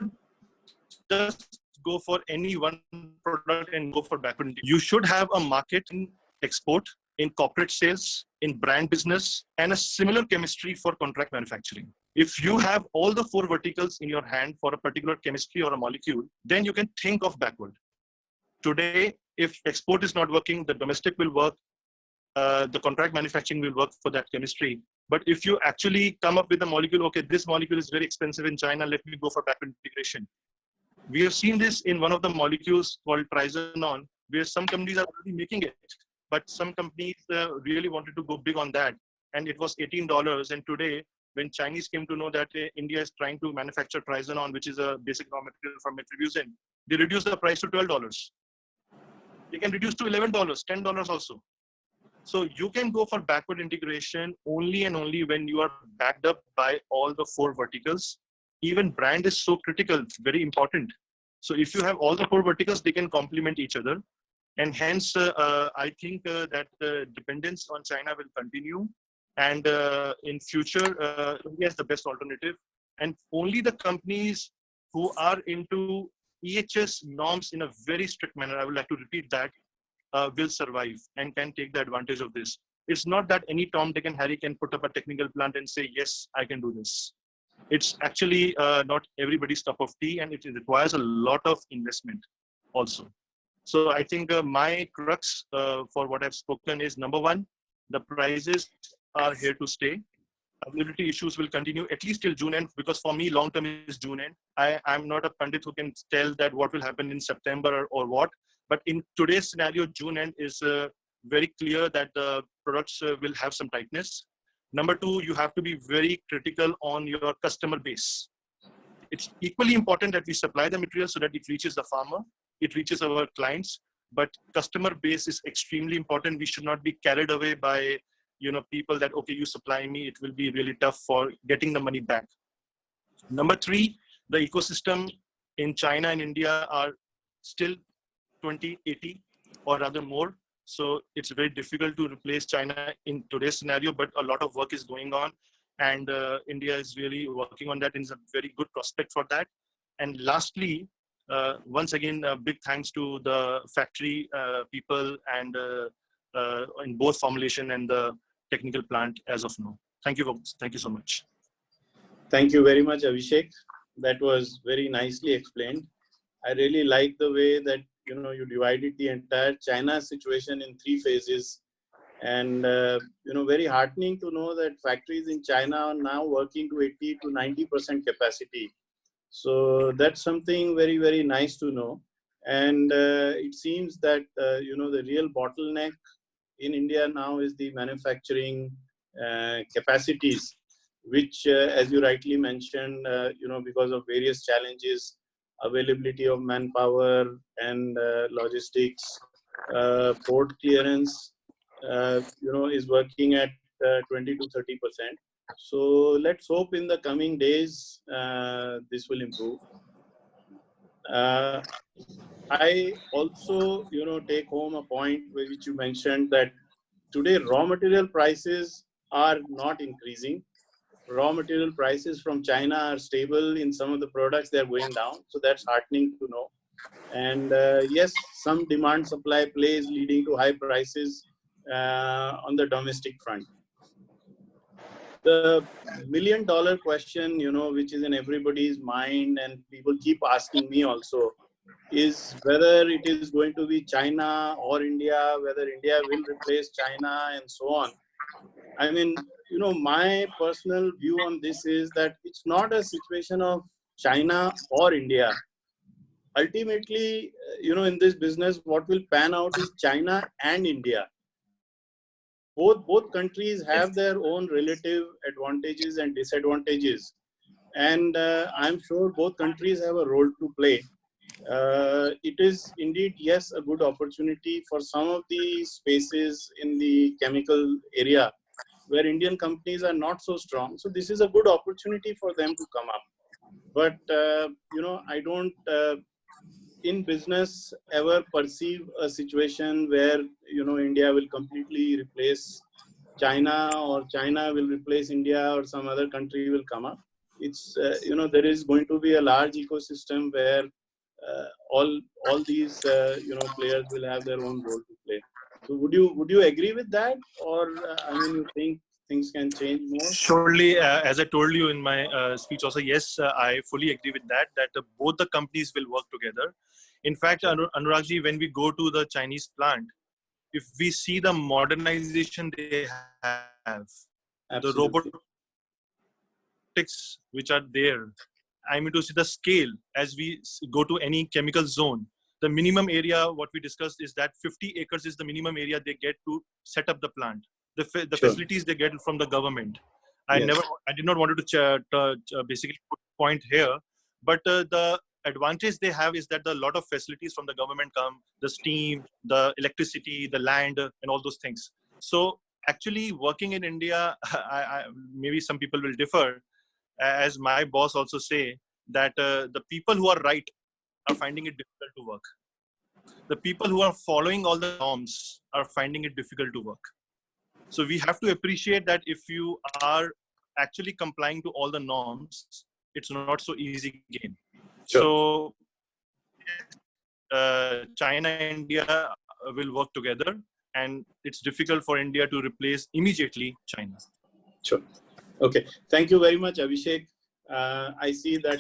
just go for any one product and go for backward integration. You should have a market in export, in corporate sales, in brand business, and a similar chemistry for contract manufacturing. If you have all the four verticals in your hand for a particular chemistry or a molecule, then you can think of backward. Today, if export is not working, the domestic will work, the contract manufacturing will work for that chemistry. But if you actually come up with a molecule, okay, this molecule is very expensive in China, let me go for backward integration. We have seen this in one of the molecules called trizonon, where some companies are already making it, but some companies really wanted to go big on that. And it was $18. And today, when Chinese came to know that India is trying to manufacture trizonon, which is a basic raw material from metribuzin, they reduced the price to $12. They can reduce to $11, $10 also. So you can go for backward integration only and only when you are backed up by all the four verticals. Even brand is so critical, very important. So if you have all the four verticals, they can complement each other. And hence, I think that dependence on China will continue. And in future, India is the best alternative. And only the companies who are into EHS norms in a very strict manner, I would like to repeat that, will survive and can take the advantage of this. It's not that any Tom, Dick and Harry can put up a technical plant and say, yes, I can do this. It's actually not everybody's cup of tea, and it requires a lot of investment also. So I think my crux for what I've spoken is, number one, the prices are here to stay. Availability issues will continue at least till June end, because for me, long term is June end. I'm not a pundit who can tell that what will happen in September or what. But in today's scenario, June end is very clear that the products will have some tightness. Number two, you have to be very critical on your customer base. It's equally important that we supply the material so that it reaches the farmer, it reaches our clients, but customer base is extremely important. We should not be carried away by people that, okay, you supply me, it will be really tough for getting the money back. Number three, the ecosystem in China and India are still 2080 or rather more. So it's very difficult to replace China in today's scenario, but a lot of work is going on, and India is really working on that and is a very good prospect for that. And lastly, once again, a big thanks to the factory people and in both formulation and the technical plant as of now. Thank you, folks. Thank you so much. Thank you very much, Abhishek. That was very nicely explained. I really like the way that you divided the entire China situation in 3 phases, and very heartening to know that factories in China are now working to 80 to 90% capacity. So that's something very, very nice to know. And it seems that the real bottleneck in India now is the manufacturing capacities, which, as you rightly mentioned, because of various challenges, availability of manpower and logistics, port clearance, is working at 20 to 30%. So let's hope in the coming days this will improve. I also, take home a point which you mentioned, that today raw material prices are not increasing. Raw material prices from China are stable. In some of the products, they're going down. So that's heartening to know. And yes, some demand supply plays leading to high prices on the domestic front. The $1 million question, which is in everybody's mind and people keep asking me also, is whether it is going to be China or India, whether India will replace China and so on. I mean, my personal view on this is that it's not a situation of China or India. Ultimately, in this business, what will pan out is China and India. Both countries have their own relative advantages and disadvantages. And I'm sure both countries have a role to play. It is indeed, yes, a good opportunity for some of the spaces in the chemical area where Indian companies are not so strong. So this is a good opportunity for them to come up. But, I don't, in business, ever perceive a situation where, India will completely replace China or China will replace India or some other country will come up. It's, there is going to be a large ecosystem where all these, players will have their own role to play. So would you agree with that, or you think things can change more? Surely, as I told you in my speech also, yes, I fully agree with that, both the companies will work together. In fact, Anuragji, when we go to the Chinese plant, if we see the modernization they have, Absolutely. the robotics which are there, I mean to see the scale as we go to any chemical zone. The minimum area, what we discussed, is that 50 acres is the minimum area they get to set up the plant. The Sure. facilities they get from the government. I Yes. did not want to basically put point here, but the advantage they have is that a lot of facilities from the government come, the steam, the electricity, the land, and all those things. So actually working in India, maybe some people will differ, as my boss also say, that the people who are right are finding it difficult to work. The people who are following all the norms are finding it difficult to work. So we have to appreciate that if you are actually complying to all the norms, it's not so easy game. Sure. So China and India will work together, and it's difficult for India to replace immediately China. Sure. Okay. Thank you very much, Abhishek. I see that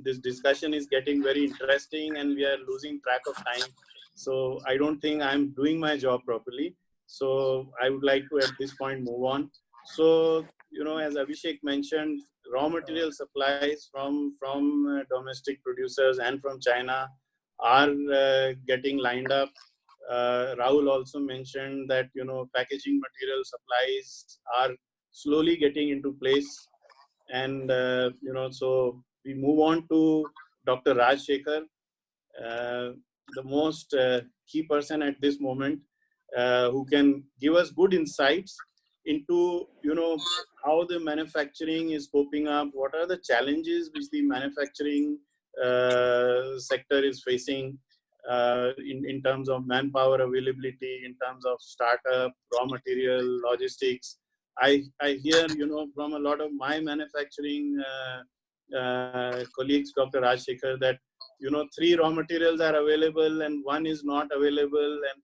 this discussion is getting very interesting, and we are losing track of time. So I don't think I'm doing my job properly. So I would like to, at this point, move on. So as Abhishek mentioned, raw material supplies from domestic producers and from China are getting lined up. Rahul also mentioned that packaging material supplies are slowly getting into place, and so we move on to Dr. Rajashekhar, the most key person at this moment, who can give us good insights into how the manufacturing is coping up, what are the challenges which the manufacturing sector is facing in terms of manpower availability, in terms of startup, raw material, logistics. I hear from a lot of my manufacturing colleagues, Dr. Rajashekhar, that 3 raw materials are available and 1 is not available, and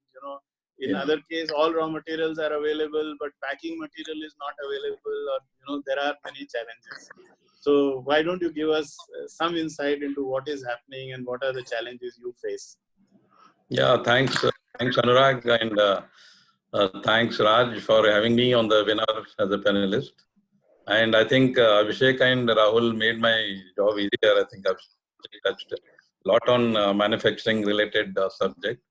in other case all raw materials are available but packing material is not available, or there are many challenges. So why don't you give us some insight into what is happening and what are the challenges you face? Yeah, thanks Anurag, and thanks Raj for having me on the webinar as a panelist. And I think Abhishek and Rahul made my job easier. I think I've touched a lot on manufacturing related subject.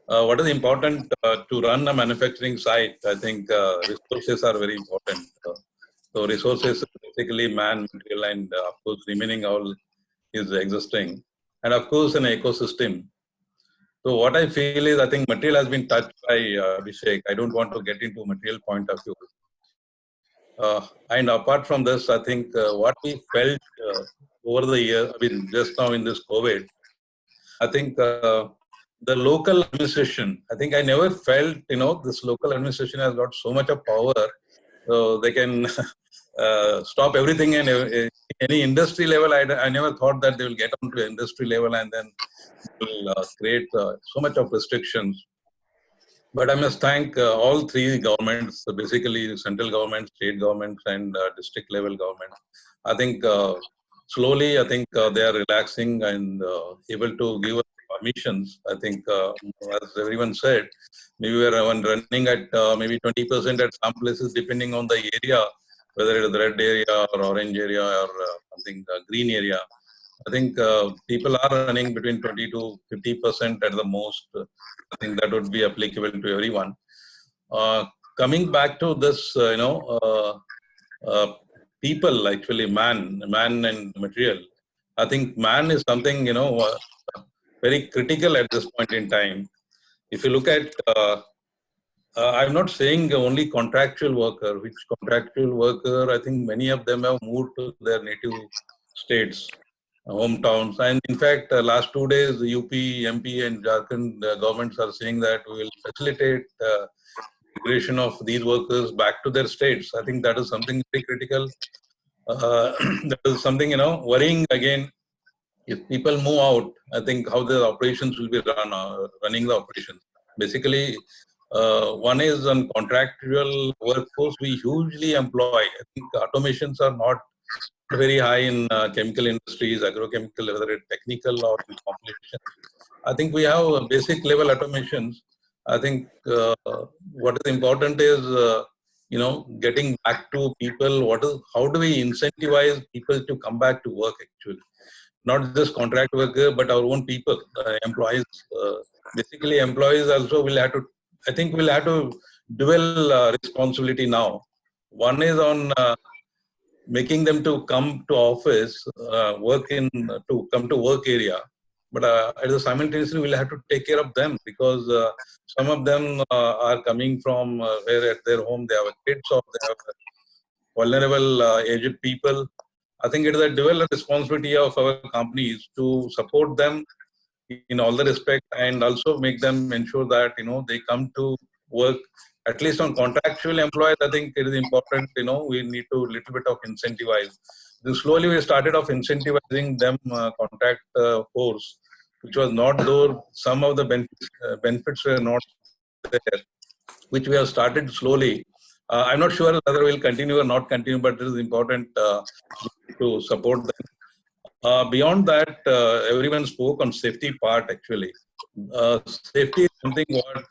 What is important to run a manufacturing site? I think resources are very important. So resources, basically man, material, and of course remaining all is existing, and of course an ecosystem. So what I feel is, I think material has been touched by Abhishek. I don't want to get into material point of view. And apart from this, I think what we felt over the year, I mean, just now in this COVID, I think the local administration, I think I never felt, this local administration has got so much of power, so they can stop everything. And any industry level, I never thought that they will get onto industry level and then will create so much of restrictions. But I must thank all 3 governments, basically central government, state governments, and district level government. I think slowly, I think they are relaxing and able to give us permissions. I think, as everyone said, maybe we are running at maybe 20% at some places, depending on the area, whether it is red area or orange area or something green area. I think people are running between 20 to 50% at the most. I think that would be applicable to everyone. Coming back to this, people, actually man and material. I think man is something, very critical at this point in time. If you look at, I'm not saying only contractual worker, which contractual worker, I think many of them have moved to their native states, hometowns. And in fact, last 2 days, UP, MP and Jharkhand governments are saying that we will facilitate migration of these workers back to their states. I think that is something very critical. That is something, worrying again. If people move out, I think how the operations will be running the operations. Basically, one is on contractual workforce we hugely employ. I think automations are not very high in chemical industries, agrochemical, whether it's technical or in formulation. I think we have basic level automations. I think what is important is, getting back to people. How do we incentivize people to come back to work actually? Not just contract worker, but our own people, employees. Basically, employees also will have to, I think we'll have to dual responsibility now. One is on making them to come to office, to come to work area. But simultaneously, we'll have to take care of them because some of them are coming from where at their home they have kids or they have vulnerable aged people. I think it is a dual responsibility of our companies to support them in all the respect and also make them ensure that they come to work. At least on contractual employees, I think it is important. We need to little bit of incentivize. Then slowly we started off incentivizing them contract force, which was not though some of the benefits were not there, which we have started slowly. I'm not sure whether we'll continue or not continue, but it is important to support them. Beyond that, everyone spoke on safety part actually. Safety is something what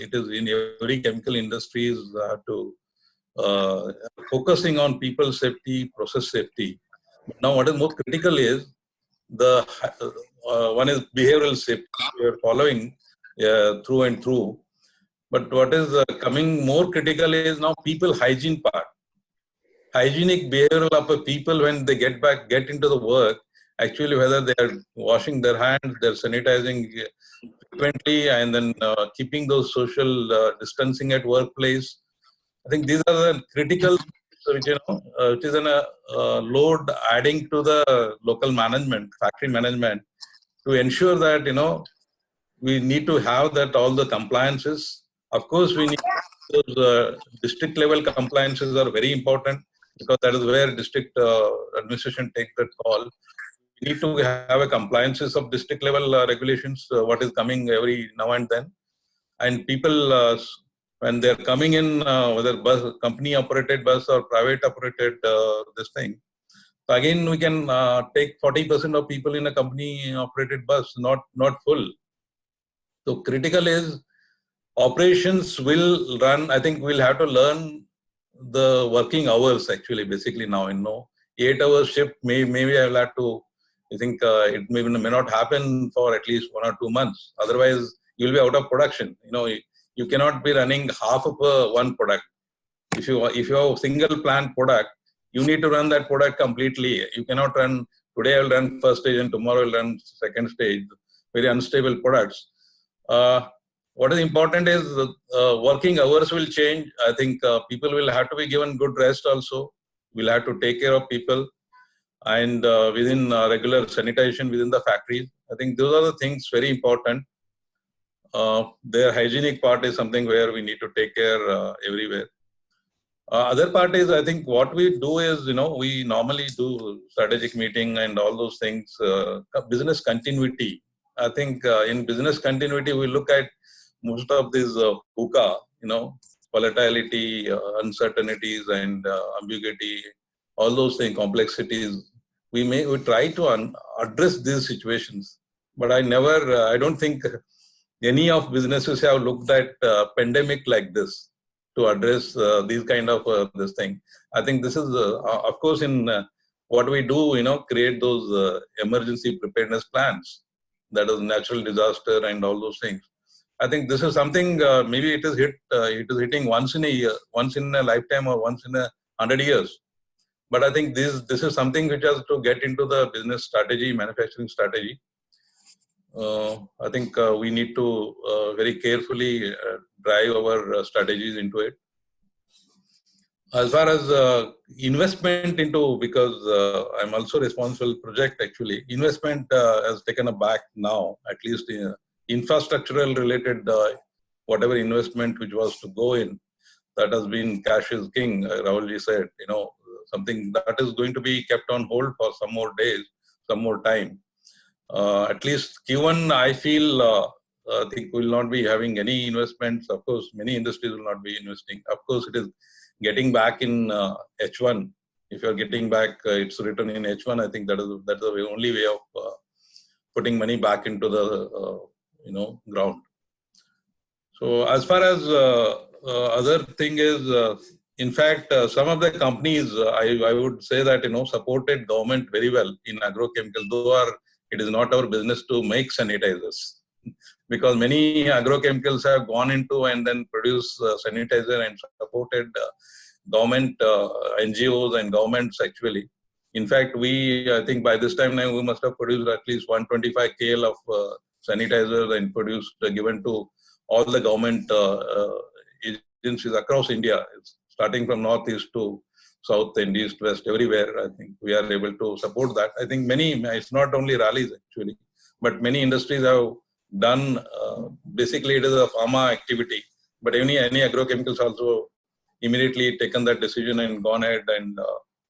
it is in every chemical industries to focusing on people safety, process safety. Now, what is more critical is the one is behavioral safety we are following through and through. But what is coming more critical is now people hygiene part. Hygienic behavioral of a people when they get into the work, actually whether they are washing their hands, they're sanitizing frequently, and then keeping those social distancing at workplace. I think these are the critical, which is a load adding to the local management, factory management, to ensure that we need to have that all the compliances. Of course, we need those district level compliances are very important. because that is where district administration takes that call. We need to have a compliances of district level regulations, what is coming every now and then. And people, when they're coming in, whether bus, company operated bus or private operated this thing, so again, we can take 40% of people in a company operated bus, not full. So critical is operations will run. I think we'll have to learn the working hours actually, basically now. 8 hours shift. Maybe I will have to. I think it may not happen for at least 1 or 2 months. Otherwise, you'll be out of production. You cannot be running half of one product. If you have a single plant product, you need to run that product completely. You cannot run, today I will run first stage and tomorrow I will run second stage, very unstable products. What is important is working hours will change. I think people will have to be given good rest also. We'll have to take care of people and within regular sanitation within the factories. I think those are the things very important. Their hygienic part is something where we need to take care everywhere. Other part is, I think what we do is, we normally do strategic meeting and all those things, business continuity. I think in business continuity, we look at most of these VUCA, volatility, uncertainties and ambiguity, all those things, complexities. We try to address these situations, but I don't think any of businesses have looked at pandemic like this to address these kind of this thing. I think this is, of course, in what we do, create those emergency preparedness plans, that is natural disaster and all those things. I think this is something, maybe it is hitting once in a year, once in a lifetime or once in 100 years. But I think this is something which has to get into the business strategy, manufacturing strategy. I think we need to very carefully drive our strategies into it. As far as investment into, because I'm also responsible project actually, investment has taken a back now, at least infrastructural related, whatever investment which was to go in, that has been cash is king, Rahulji said, something that is going to be kept on hold for some more days, some more time. At least Q1, I feel, I think we will not be having any investments. Of course, many industries will not be investing. Of course, it is getting back in H1. If you are getting back, it's written in H1. I think that's the only way of putting money back into the ground. So as far as other thing is, in fact, some of the companies, I would say that supported government very well in agrochemical, though it is not our business to make sanitizers, because many agrochemicals have gone into and then produce sanitizer and supported government NGOs and governments actually. In fact, I think by this time now we must have produced at least 125 KL of sanitizers and given to all the government agencies across India, starting from northeast to south and east, west, everywhere. I think we are able to support that. I think it's not only Rallis actually, but many industries have done, basically it is a pharma activity, but any agrochemicals also immediately taken that decision and gone ahead and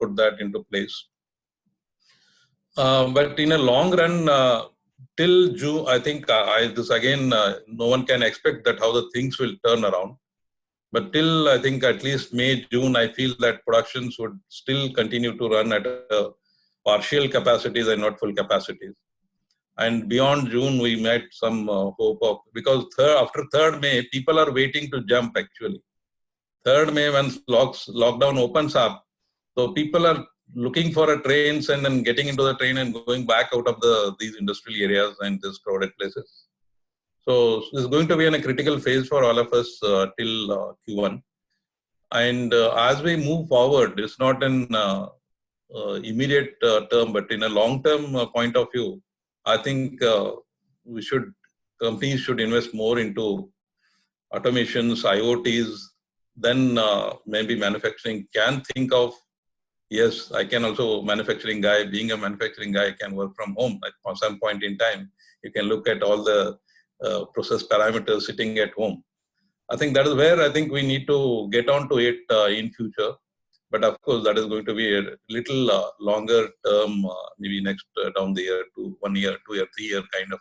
put that into place. But in a long run, till June, I think this again, no one can expect that how the things will turn around. But till I think at least May, June, I feel that productions would still continue to run at partial capacities and not full capacities. And beyond June, we met some hope of, because after 3rd May, people are waiting to jump actually. 3rd May, when lockdown opens up, so people are looking for a trains and then getting into the train and going back out of these industrial areas and these crowded places. So this is going to be in a critical phase for all of us till Q1. And as we move forward, it's not an immediate term, but in a long-term point of view, I think companies should invest more into automations, IoTs. Then maybe manufacturing can think of, yes, I can also manufacturing guy. Being a manufacturing guy, can work from home at some point in time. You can look at all the process parameters sitting at home. I think that is where I think we need to get on to it in future. But of course, that is going to be a little longer term, maybe next down the year to 1 year, 2 year, 3 year kind of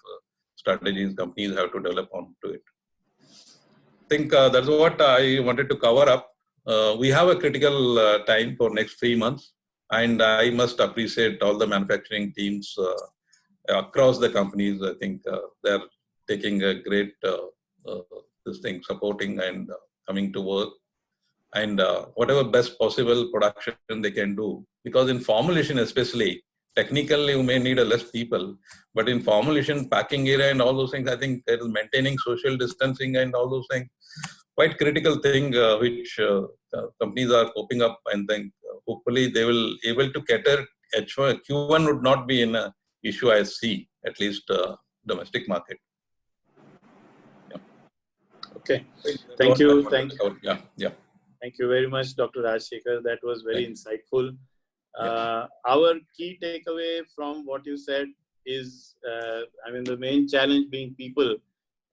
strategies companies have to develop onto it. I think that's what I wanted to cover up. We have a critical time for next 3 months, and I must appreciate all the manufacturing teams across the companies. I think they're taking a great this thing, supporting and coming to work, and whatever best possible production they can do. Because in formulation especially, technically you may need a less people, but in formulation, packing area and all those things, I think there is maintaining social distancing and all those things, quite critical thing which companies are coping up, and then hopefully they will able to cater. H1, Q1 would not be an issue I see, at least domestic market. Yeah. Okay, thank you. Yeah. Thank you very much, Dr. Rajashekhar. That was very insightful. Our key takeaway from what you said is, the main challenge being people.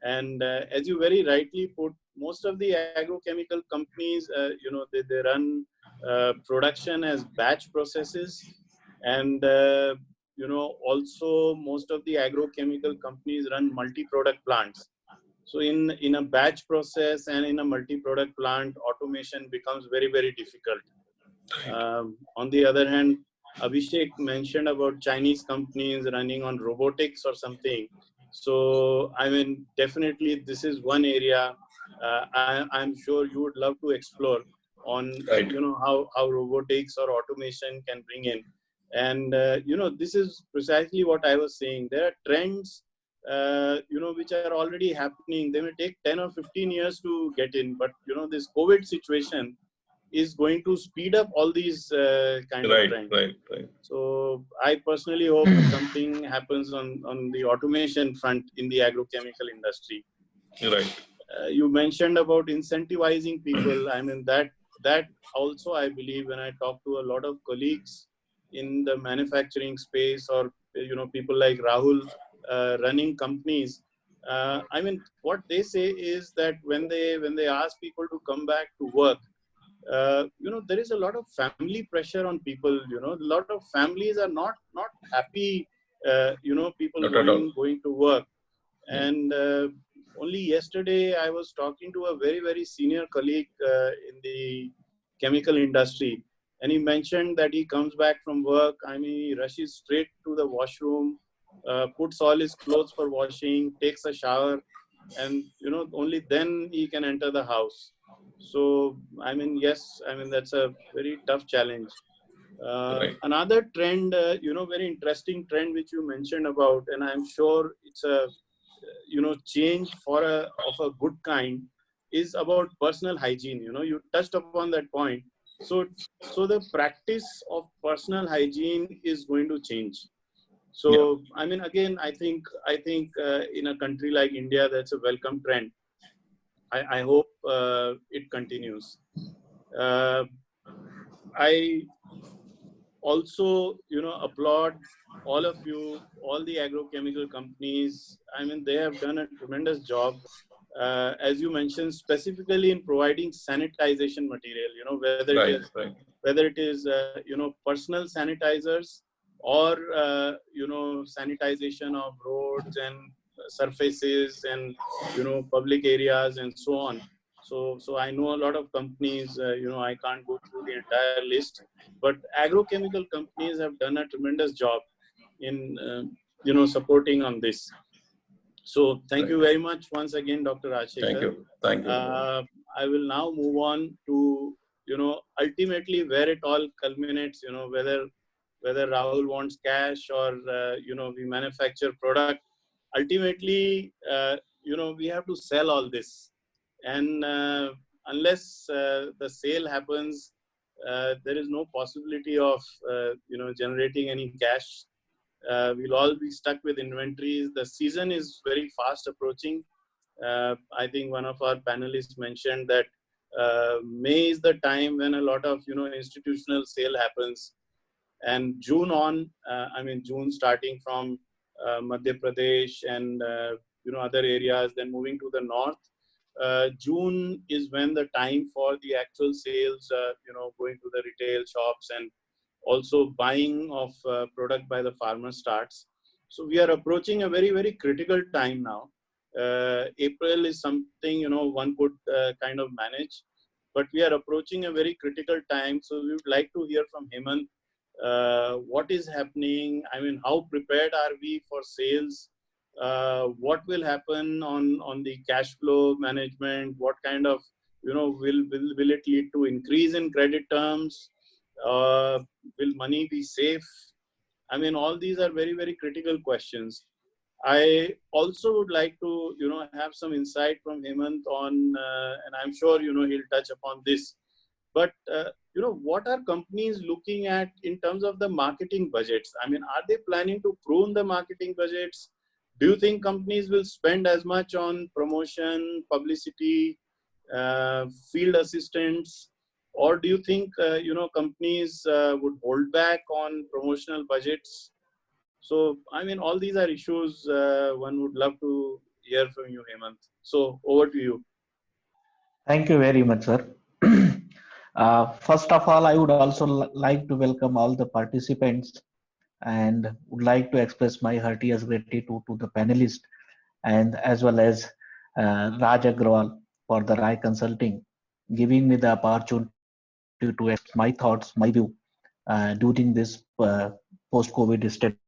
And as you very rightly put, most of the agrochemical companies, they run production as batch processes. And, also most of the agrochemical companies run multi-product plants. So in a batch process and in a multi-product plant, automation becomes very, very difficult. On the other hand, Abhishek mentioned about Chinese companies running on robotics or something. So, definitely this is one area I'm sure you would love to explore on, how robotics or automation can bring in. And, this is precisely what I was saying. There are trends which are already happening. They may take 10 or 15 years to get in, but this COVID situation is going to speed up all these kind of trends. Right. So I personally hope something happens on the automation front in the agrochemical industry. Right. You mentioned about incentivizing people. That also, I believe, when I talk to a lot of colleagues in the manufacturing space, or people like Rahul running companies, what they say is that when they ask people to come back to work, there is a lot of family pressure on people. A lot of families are not happy, people going to work. And only yesterday I was talking to a very, very senior colleague in the chemical industry, and he mentioned that he comes back from work. He rushes straight to the washroom, puts all his clothes for washing, takes a shower, and only then he can enter the house. So yes, that's a very tough challenge. Another trend, very interesting trend which you mentioned about, and I'm sure it's a change of a good kind, is about personal hygiene. You touched upon that point. So the practice of personal hygiene is going to change. So again, I think in a country like India, that's a welcome trend. I hope it continues. I also applaud all of you, all the agrochemical companies. They have done a tremendous job, as you mentioned, specifically in providing sanitization material, whether it is personal sanitizers, or sanitization of roads and surfaces and public areas and so on. So I know a lot of companies, I can't go through the entire list, but agrochemical companies have done a tremendous job in supporting on this. So thank you very much once again, Dr. Rajashekhar. Thank you. I will now move on to ultimately where it all culminates. Whether Rahul wants cash or we manufacture product. Ultimately, we have to sell all this. And unless the sale happens, there is no possibility of generating any cash. We'll all be stuck with inventories. The season is very fast approaching. I think one of our panelists mentioned that May is the time when a lot of institutional sale happens, and June on, June starting from Madhya Pradesh and other areas, then moving to the north. June is when the time for the actual sales, going to the retail shops and also buying of product by the farmer starts. So we are approaching a very, very critical time now. April is something, one could kind of manage, but we are approaching a very critical time. So we would like to hear from Hemant, what is happening? I mean, how prepared are we for sales? What will happen on the cash flow management? What kind of, will it lead to increase in credit terms? Will money be safe? I mean, all these are very, very critical questions. I also would like to, have some insight from Hemant on, and I'm sure, he'll touch upon this. But, what are companies looking at in terms of the marketing budgets? I mean, are they planning to prune the marketing budgets? Do you think companies will spend as much on promotion, publicity, field assistants? Or do you think, companies would hold back on promotional budgets? So, I mean, all these are issues one would love to hear from you, Hemant. So, over to you. Thank you very much, sir. First of all, I would also like to welcome all the participants and would like to express my heartiest gratitude to the panelists and as well as Raj Agrawal for the Rai Consulting, giving me the opportunity to express my thoughts, my view during this post-COVID strategy,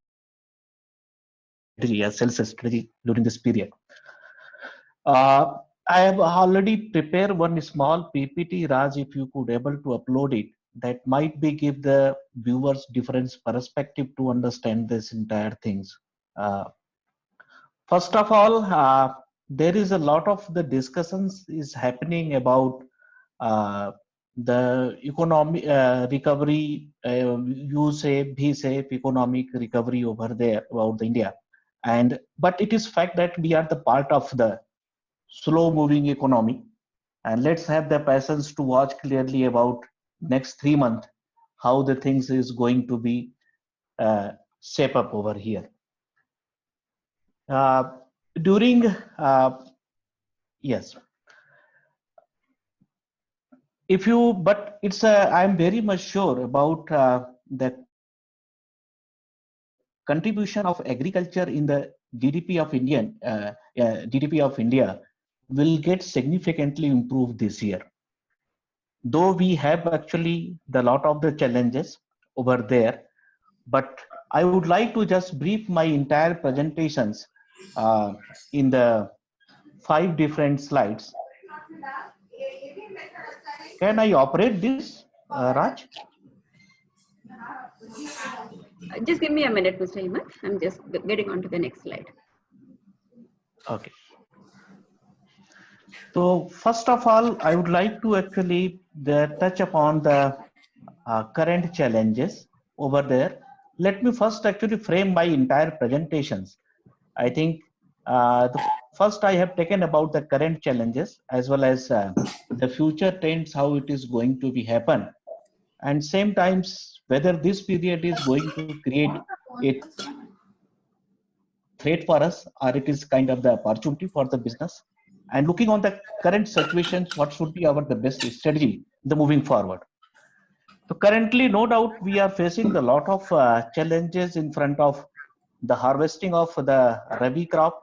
sales strategy during this period. I have already prepared one small PPT, Raj, if you could able to upload it, that might be give the viewers different perspective to understand this entire things. First of all, there is a lot of the discussions is happening about the economic recovery, you say, be safe, economic recovery over there about the India. But it is fact that we are the part of the slow moving economy, and let's have the patience to watch clearly about next 3 months how the things is going to be shape up over here. Yes, if you, but it's I'm very much sure about the contribution of agriculture in the GDP of GDP of India will get significantly improved this year. Though we have actually the lot of the challenges over there, but I would like to just brief my entire presentations in the 5 different slides. Can I operate this, Raj? Just give me a minute, Mr. Hemant. I'm just getting on to the next slide. Okay. So first of all, I would like to actually touch upon the current challenges over there. Let me first actually frame my entire presentations. I think first I have taken about the current challenges as well as the future trends, how it is going to be happen, and same times whether this period is going to create a threat for us or it is kind of the opportunity for the business, and looking on the current situations, what should be our the best strategy the moving forward. So currently, no doubt, we are facing a lot of challenges in front of the harvesting of the Rabi crop,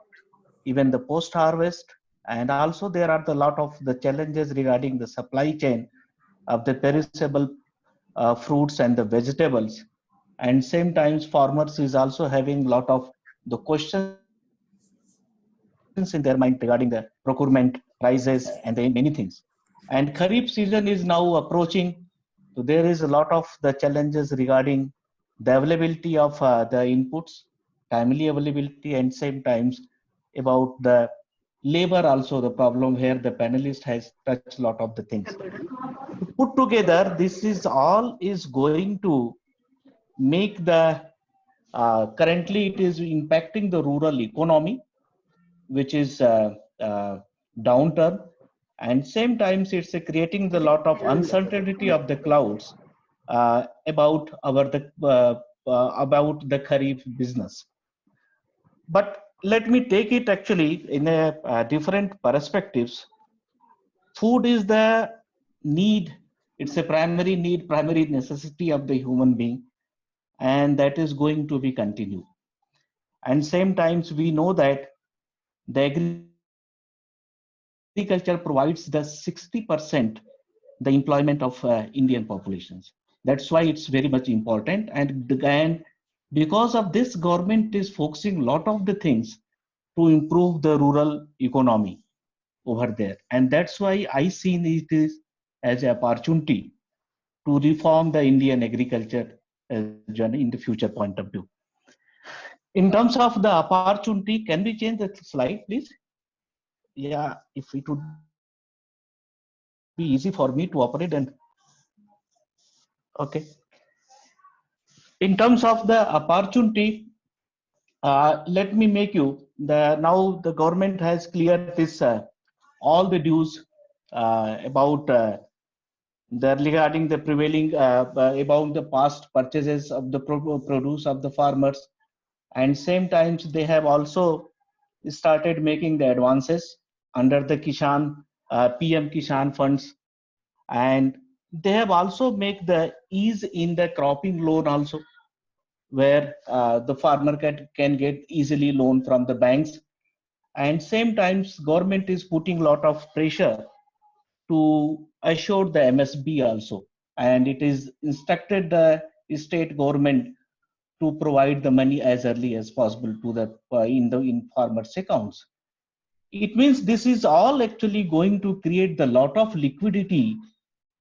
even the post-harvest, and also there are a lot of the challenges regarding the supply chain of the perishable fruits and the vegetables. And same times, farmers is also having a lot of the questions in their mind regarding the procurement, prices, and many things. And Kharif season is now approaching. So there is a lot of the challenges regarding the availability of the inputs, timely availability, and same times about the labor also the problem where the panelist has touched a lot of the things. To put together, this is all is going to make the currently it is impacting the rural economy, which is downturn, and same times it's creating the lot of uncertainty of the clouds about the Kharif business. But let me take it actually in a different perspectives. food is the need. It's a primary need, primary necessity of the human being, and that is going to be continued. And same times we know that the agriculture provides the 60% the employment of Indian populations. That's why it's very much important. And because of this, government is focusing a lot of the things to improve the rural economy over there. And that's why I see it is as an opportunity to reform the Indian agriculture journey in the future point of view. In terms of the opportunity, can we change the slide, please? Yeah, if it would be easy for me to operate and okay. In terms of the opportunity, let me make you now the government has cleared this all the dues about the regarding the prevailing about the past purchases of the produce of the farmers, and same times they have also started making the advances under the Kishan PM Kishan funds, and they have also make the ease in the cropping loan also, where the farmer can get easily loan from the banks. And same times government is putting a lot of pressure to assure the MSB also, and it is instructed the state government to provide the money as early as possible to the in farmers accounts. It means this is all actually going to create the lot of liquidity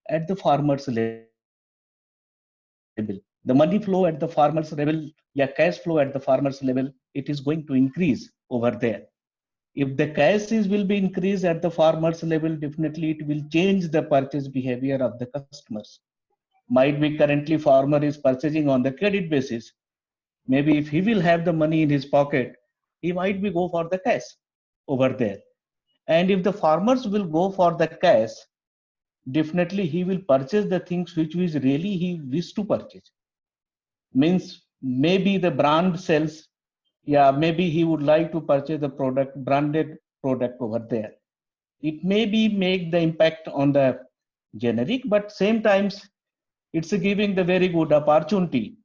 at the farmers level. The money flow at the farmers level, yeah, cash flow at the farmers level, it is going to increase over there. If the cash will be increased at the farmers level, definitely it will change the purchase behavior of the customers. Might be currently farmer is purchasing on the credit basis. Maybe if he will have the money in his pocket, he might be go for the cash over there. And if the farmers will go for the cash, definitely he will purchase the things which is really he wish to purchase. Means maybe the brand sells, yeah, maybe he would like to purchase the product, branded product over there. It may be make the impact on the generic, but same times it's giving the very good opportunity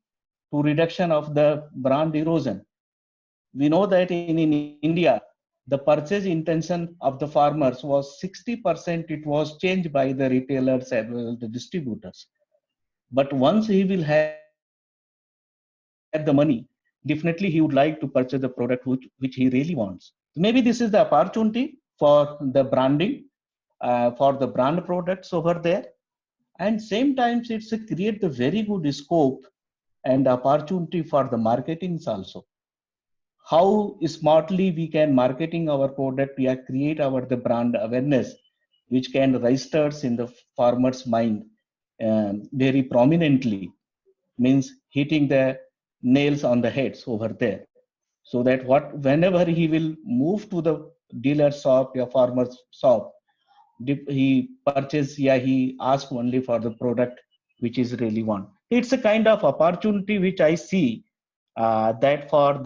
to reduction of the brand erosion. We know that in India, the purchase intention of the farmers was 60%. It was changed by the retailers and the distributors. But once he will have the money, definitely he would like to purchase the product which he really wants. Maybe this is the opportunity for the branding, for the brand products over there. And same times it's create the very good scope and opportunity for the marketings also. How smartly we can marketing our product, we create our the brand awareness, which can register in the farmer's mind very prominently, means hitting the nails on the heads over there. So that whenever he will move to the dealer shop or farmer's shop, he purchase, yeah, he ask only for the product which is really want. It's a kind of opportunity which I see that for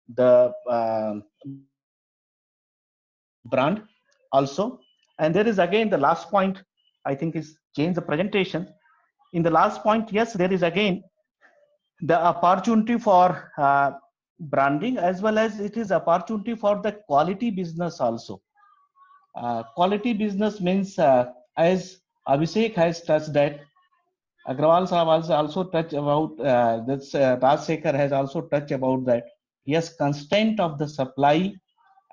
the brand also. And there is again the last point, I think, is change the presentation. In the last point, yes, there is again the opportunity for branding, as well as it is opportunity for the quality business also. Quality business means, as Abhishek has touched that, Agrawal Sahab has also touched about this, Rajashekhar has also touched about that. Yes, constraint of the supply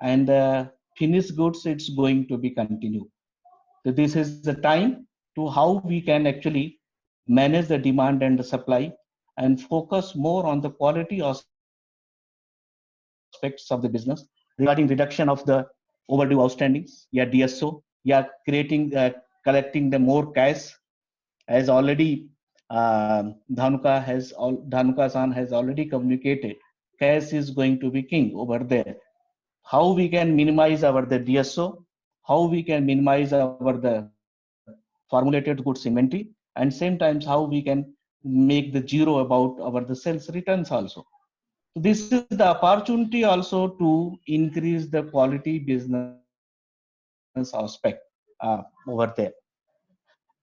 and finished goods, it's going to be continued. So this is the time to how we can actually manage the demand and the supply and focus more on the quality aspects of the business regarding reduction of the overdue outstandings, yeah, DSO, yeah, creating, collecting the more cash, as already Dhanuka-san has already communicated. Cash is going to be king over there. How we can minimize our the DSO, how we can minimize our the formulated goods inventory, and same times how we can make the zero about our the sales returns also. So this is the opportunity also to increase the quality business aspect over there.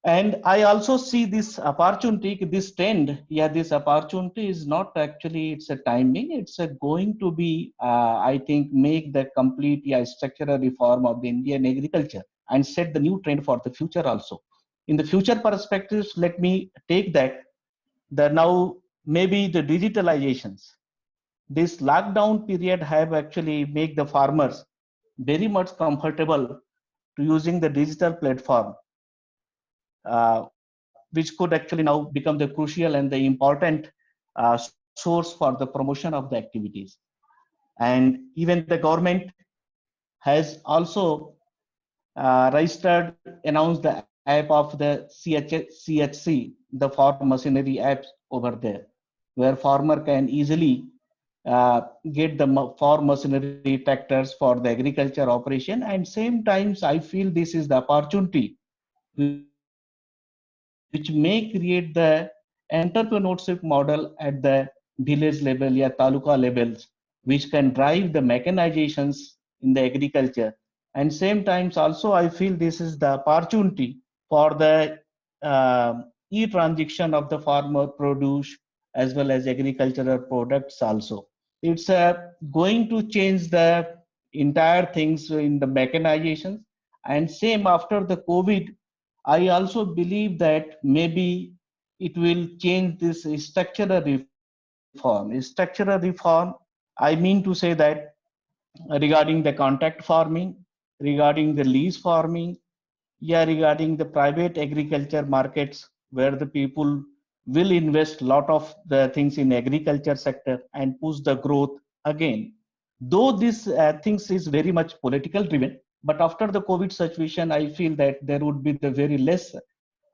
And I also see this opportunity, this trend. Yeah, this opportunity is not actually, it's a timing. It's going to be, I think, make the complete structural reform of the Indian agriculture and set the new trend for the future also. In the future perspectives, let me take that the now maybe the digitalizations. This lockdown period have actually make the farmers very much comfortable to using the digital platform, which could actually now become the crucial and the important source for the promotion of the activities. And even the government has also registered, announced the app of the CHC, the farm machinery apps over there, where farmer can easily get the farm machinery tractors for the agriculture operation. And same times, I feel this is the opportunity which may create the entrepreneurship model at the village level, yeah, taluka levels, which can drive the mechanizations in the agriculture. And same times also, I feel this is the opportunity for the e-transaction of the farmer produce as well as agricultural products also. It's going to change the entire things in the mechanizations. And same after the COVID, I also believe that maybe it will change this structural reform. Structural reform, I mean to say that regarding the contact farming, regarding the lease farming, yeah, regarding the private agriculture markets where the people will invest a lot of the things in agriculture sector and push the growth again. Though this things is very much political driven, but after the COVID situation, I feel that there would be the very less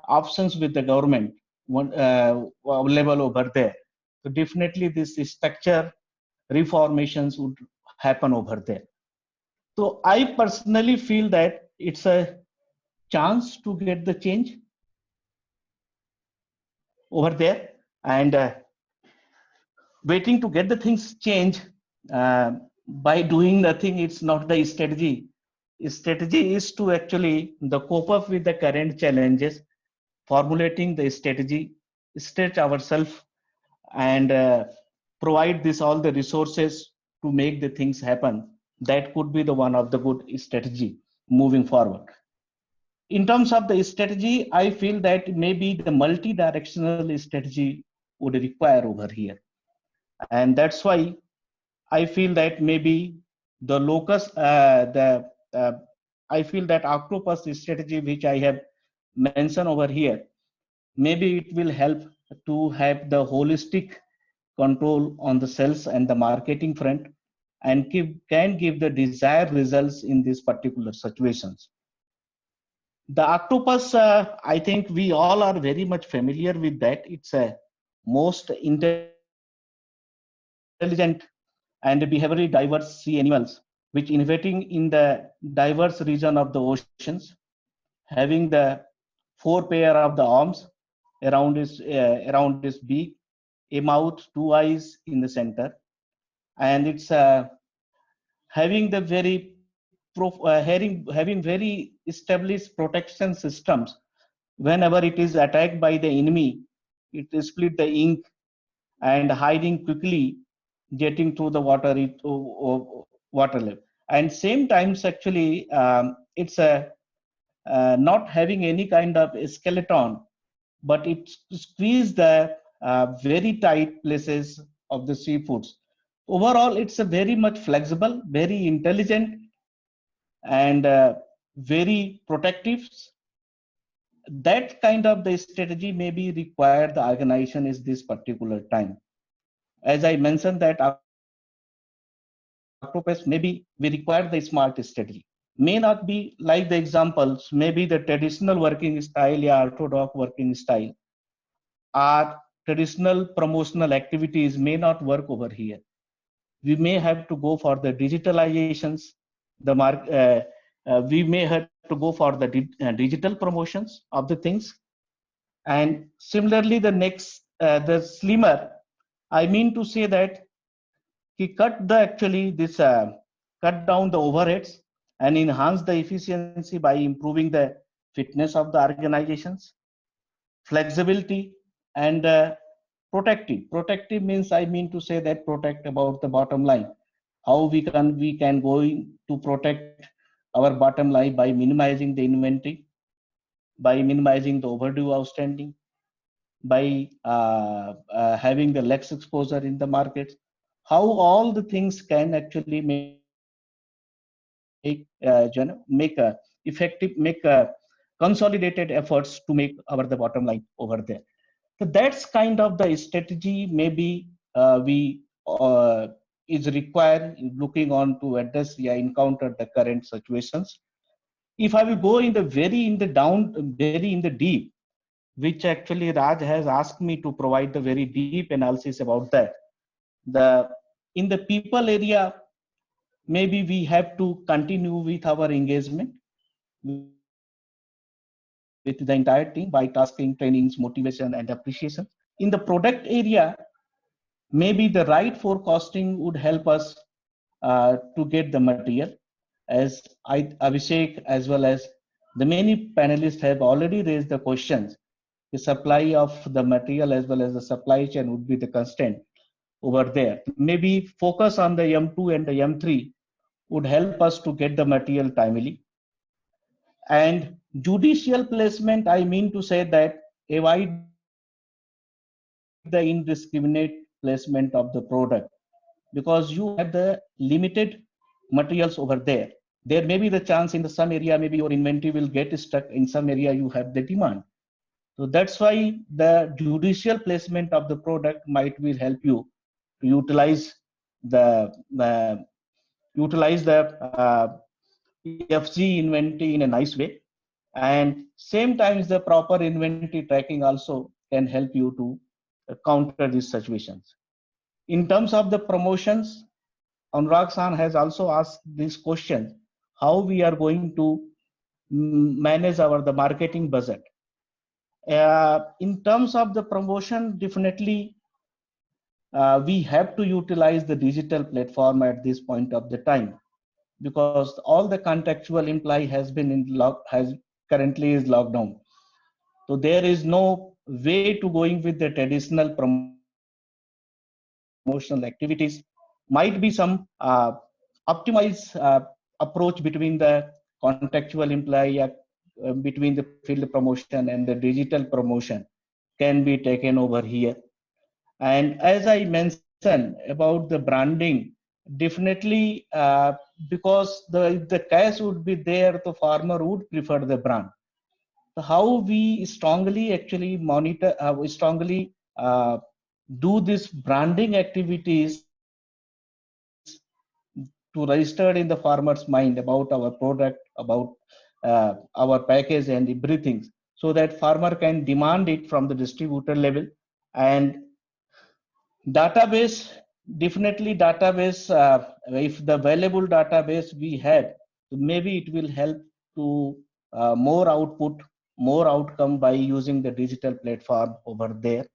options with the government level over there. So definitely this structure reformations would happen over there. So I personally feel that it's a chance to get the change over there, and waiting to get the things change by doing nothing. It's not the strategy. Strategy is to actually the cope up with the current challenges, formulating the strategy, stretch ourselves, and provide this all the resources to make the things happen. That could be the one of the good strategy moving forward. In terms of the strategy, I feel that maybe the multi-directional strategy would require over here. And that's why I feel that maybe the locus, I feel that octopus strategy, which I have mentioned over here, maybe it will help to have the holistic control on the sales and the marketing front and can give the desired results in these particular situations. The octopus, I think we all are very much familiar with that. It's a most intelligent and behaviorally diverse sea animals, which inhabiting in the diverse region of the oceans, having the 4 pair of the arms around his beak, a mouth, 2 eyes in the center, and it's having the having very established protection systems. Whenever it is attacked by the enemy, it split the ink and hiding quickly, getting through the water level. And same times actually, it's not having any kind of skeleton, but it squeeze the very tight places of the seafoods. Overall, it's a very much flexible, very intelligent, and very protective. That kind of the strategy may be required the organization is this particular time. As I mentioned that octopus, maybe we require the smart strategy. May not be like the examples, maybe the traditional working style, yeah, orthodox working style, our traditional promotional activities may not work over here. We may have to go for the digitalizations, we may have to go for the digital promotions of the things. And similarly, the next, the slimmer, I mean to say that he cut the actually this cut down the overheads and enhance the efficiency by improving the fitness of the organizations, flexibility, and protective. Protective means, I mean to say that protect about the bottom line. How we can go in to protect our bottom line by minimizing the inventory, by minimizing the overdue outstanding, by having the less exposure in the markets. How all the things can actually make make a effective, make a consolidated efforts to make our the bottom line over there. So that's kind of the strategy maybe we is required looking on to address encounter the current situations. If I will go in the very in the deep, which actually Raj has asked me to provide the very deep analysis about that. In the people area, maybe we have to continue with our engagement with the entire team by tasking, trainings, motivation, and appreciation. In the product area, maybe the right forecasting would help us to get the material. As Abhishek as well as the many panelists have already raised the questions, the supply of the material as well as the supply chain would be the constraint over there. Maybe focus on the M2 and the M3 would help us to get the material timely. And judicial placement, I mean to say that avoid the indiscriminate placement of the product, because you have the limited materials over there. There may be the chance in some area, maybe your inventory will get stuck. In some area, you have the demand. So that's why the judicial placement of the product will help you to utilize the FG inventory in a nice way. And same times the proper inventory tracking also can help you to counter these situations. In terms of the promotions, Anurag San has also asked this question: how we are going to manage the marketing budget. In terms of the promotion, definitely we have to utilize the digital platform at this point of the time, because all the contextual employee has been currently is locked down. So there is no way to going with the traditional promotional activities. Might be some optimized approach between the contextual employee, between the field promotion and the digital promotion can be taken over here. And as I mentioned about the branding, definitely because the cash would be there, the farmer would prefer the brand. So how we strongly actually monitor, we strongly do this branding activities to register in the farmer's mind about our product, about our package and everything, so that farmer can demand it from the distributor level. And database, definitely database, if the valuable database we have, maybe it will help to more output, more outcome by using the digital platform over there.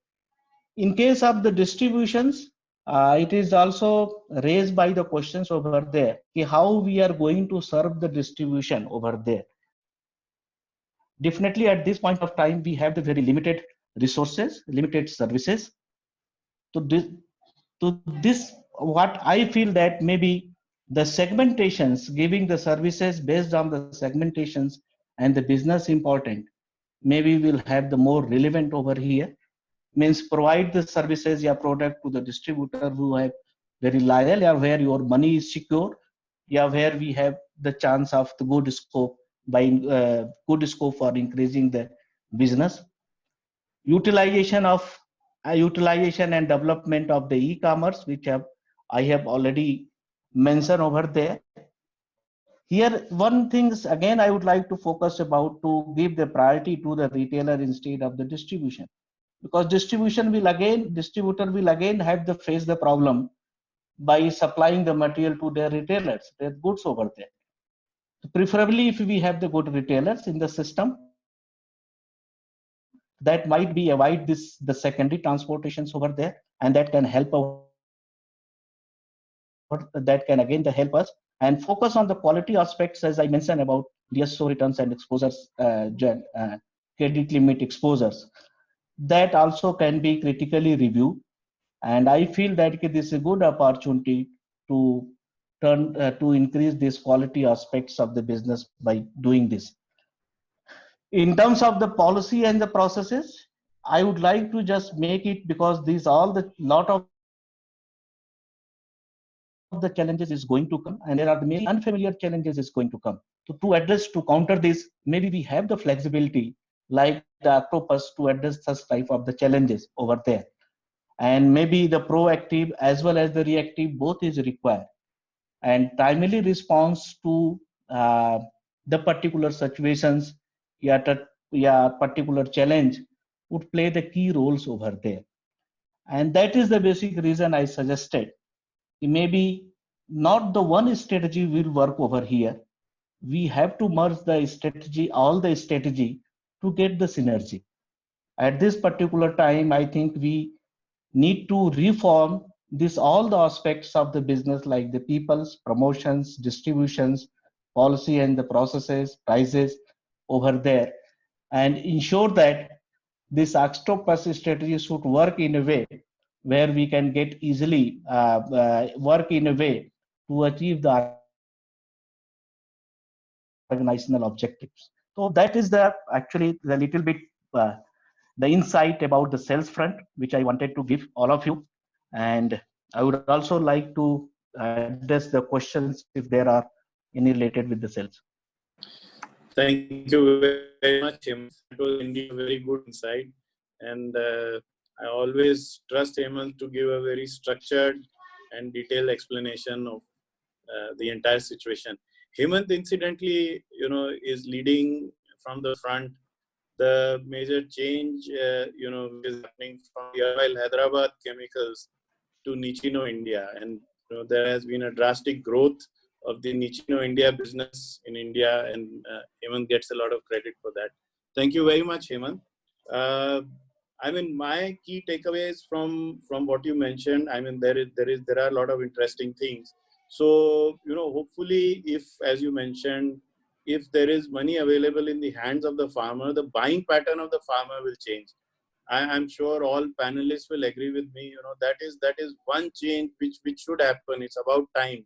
In case of the distributions, it is also raised by the questions over there, how we are going to serve the distribution over there. Definitely at this point of time, we have the very limited resources, limited services. To this, what I feel that maybe the segmentations, giving the services based on the segmentations and the business important, maybe we'll have the more relevant over here. Means provide the services or product to the distributor who have very loyal, or where your money is secure, or where we have the chance of the good scope by good scope for increasing the business. Utilization and development of the e-commerce, which I have already mentioned over there. Here, one thing again I would like to focus about to give the priority to the retailer instead of the distribution, because distributor will again have to face the problem by supplying the material to their retailers, their goods over there. Preferably, if we have the good retailers in the system, that might be avoid the secondary transportations over there, and that can help that can again help us and focus on the quality aspects, as I mentioned about DSO returns and exposures, credit limit exposures. That also can be critically reviewed. And I feel that this is a good opportunity to to increase these quality aspects of the business by doing this. In terms of the policy and the processes, I would like to just make it, because these all the lot of the challenges is going to come, and there are the many unfamiliar challenges is going to come. So to address, to counter this, maybe we have the flexibility like the octopus to address such type of the challenges over there. And maybe the proactive as well as the reactive both is required. And timely response to the particular situations, particular challenge would play the key roles over there. And that is the basic reason I suggested. Maybe not the one strategy will work over here. We have to merge the strategy, all the strategy, to get the synergy. At this particular time, I think we need to reform this all the aspects of the business, like the people's promotions, distributions, policy and the processes, prices over there, and ensure that this octopus strategy should work in a way where we can get easily work in a way to achieve the organizational objectives. So that is the actually the little bit the insight about the sales front, which I wanted to give all of you. And I would also like to address the questions if there are any related with the sales. Thank you very much, Hemant. It was indeed a very good insight. And I always trust Hemant to give a very structured and detailed explanation of the entire situation. Hemant, incidentally, is leading from the front the major change, which is happening from the erstwhile Hyderabad chemicals to Nichino India. And there has been a drastic growth of the Nichino India business in India, and Hemant gets a lot of credit for that. Thank you very much, Hemant. I mean, my key takeaways from what you mentioned, I mean, there are a lot of interesting things. So, hopefully, if, as you mentioned, if there is money available in the hands of the farmer, the buying pattern of the farmer will change. I'm sure all panelists will agree with me. That is one change which should happen. It's about time.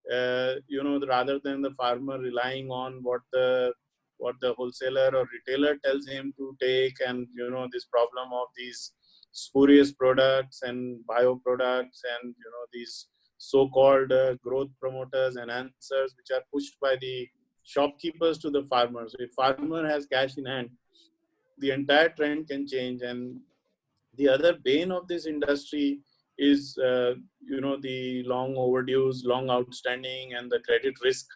Rather than the farmer relying on what the wholesaler or retailer tells him to take, and this problem of these spurious products and bio products and these so-called growth promoters and enhancers which are pushed by the shopkeepers to the farmers. So if farmer has cash in hand, the entire trend can change. And the other bane of this industry is the long overdues, long outstanding, and the credit risk.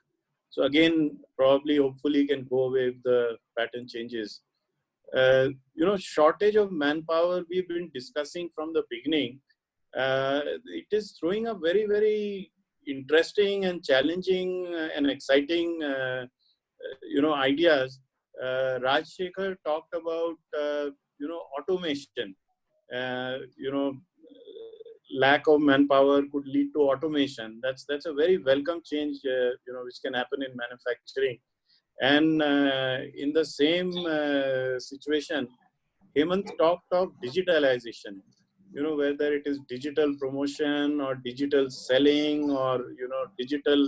So again, probably hopefully can go away if the pattern changes. Shortage of manpower, we've been discussing from the beginning. It is throwing up very, very interesting and challenging and exciting ideas. Rajashekhar talked about automation. Lack of manpower could lead to automation. That's a very welcome change, which can happen in manufacturing. And in the same situation, Hemant talked of digitalization. Whether it is digital promotion or digital selling or digital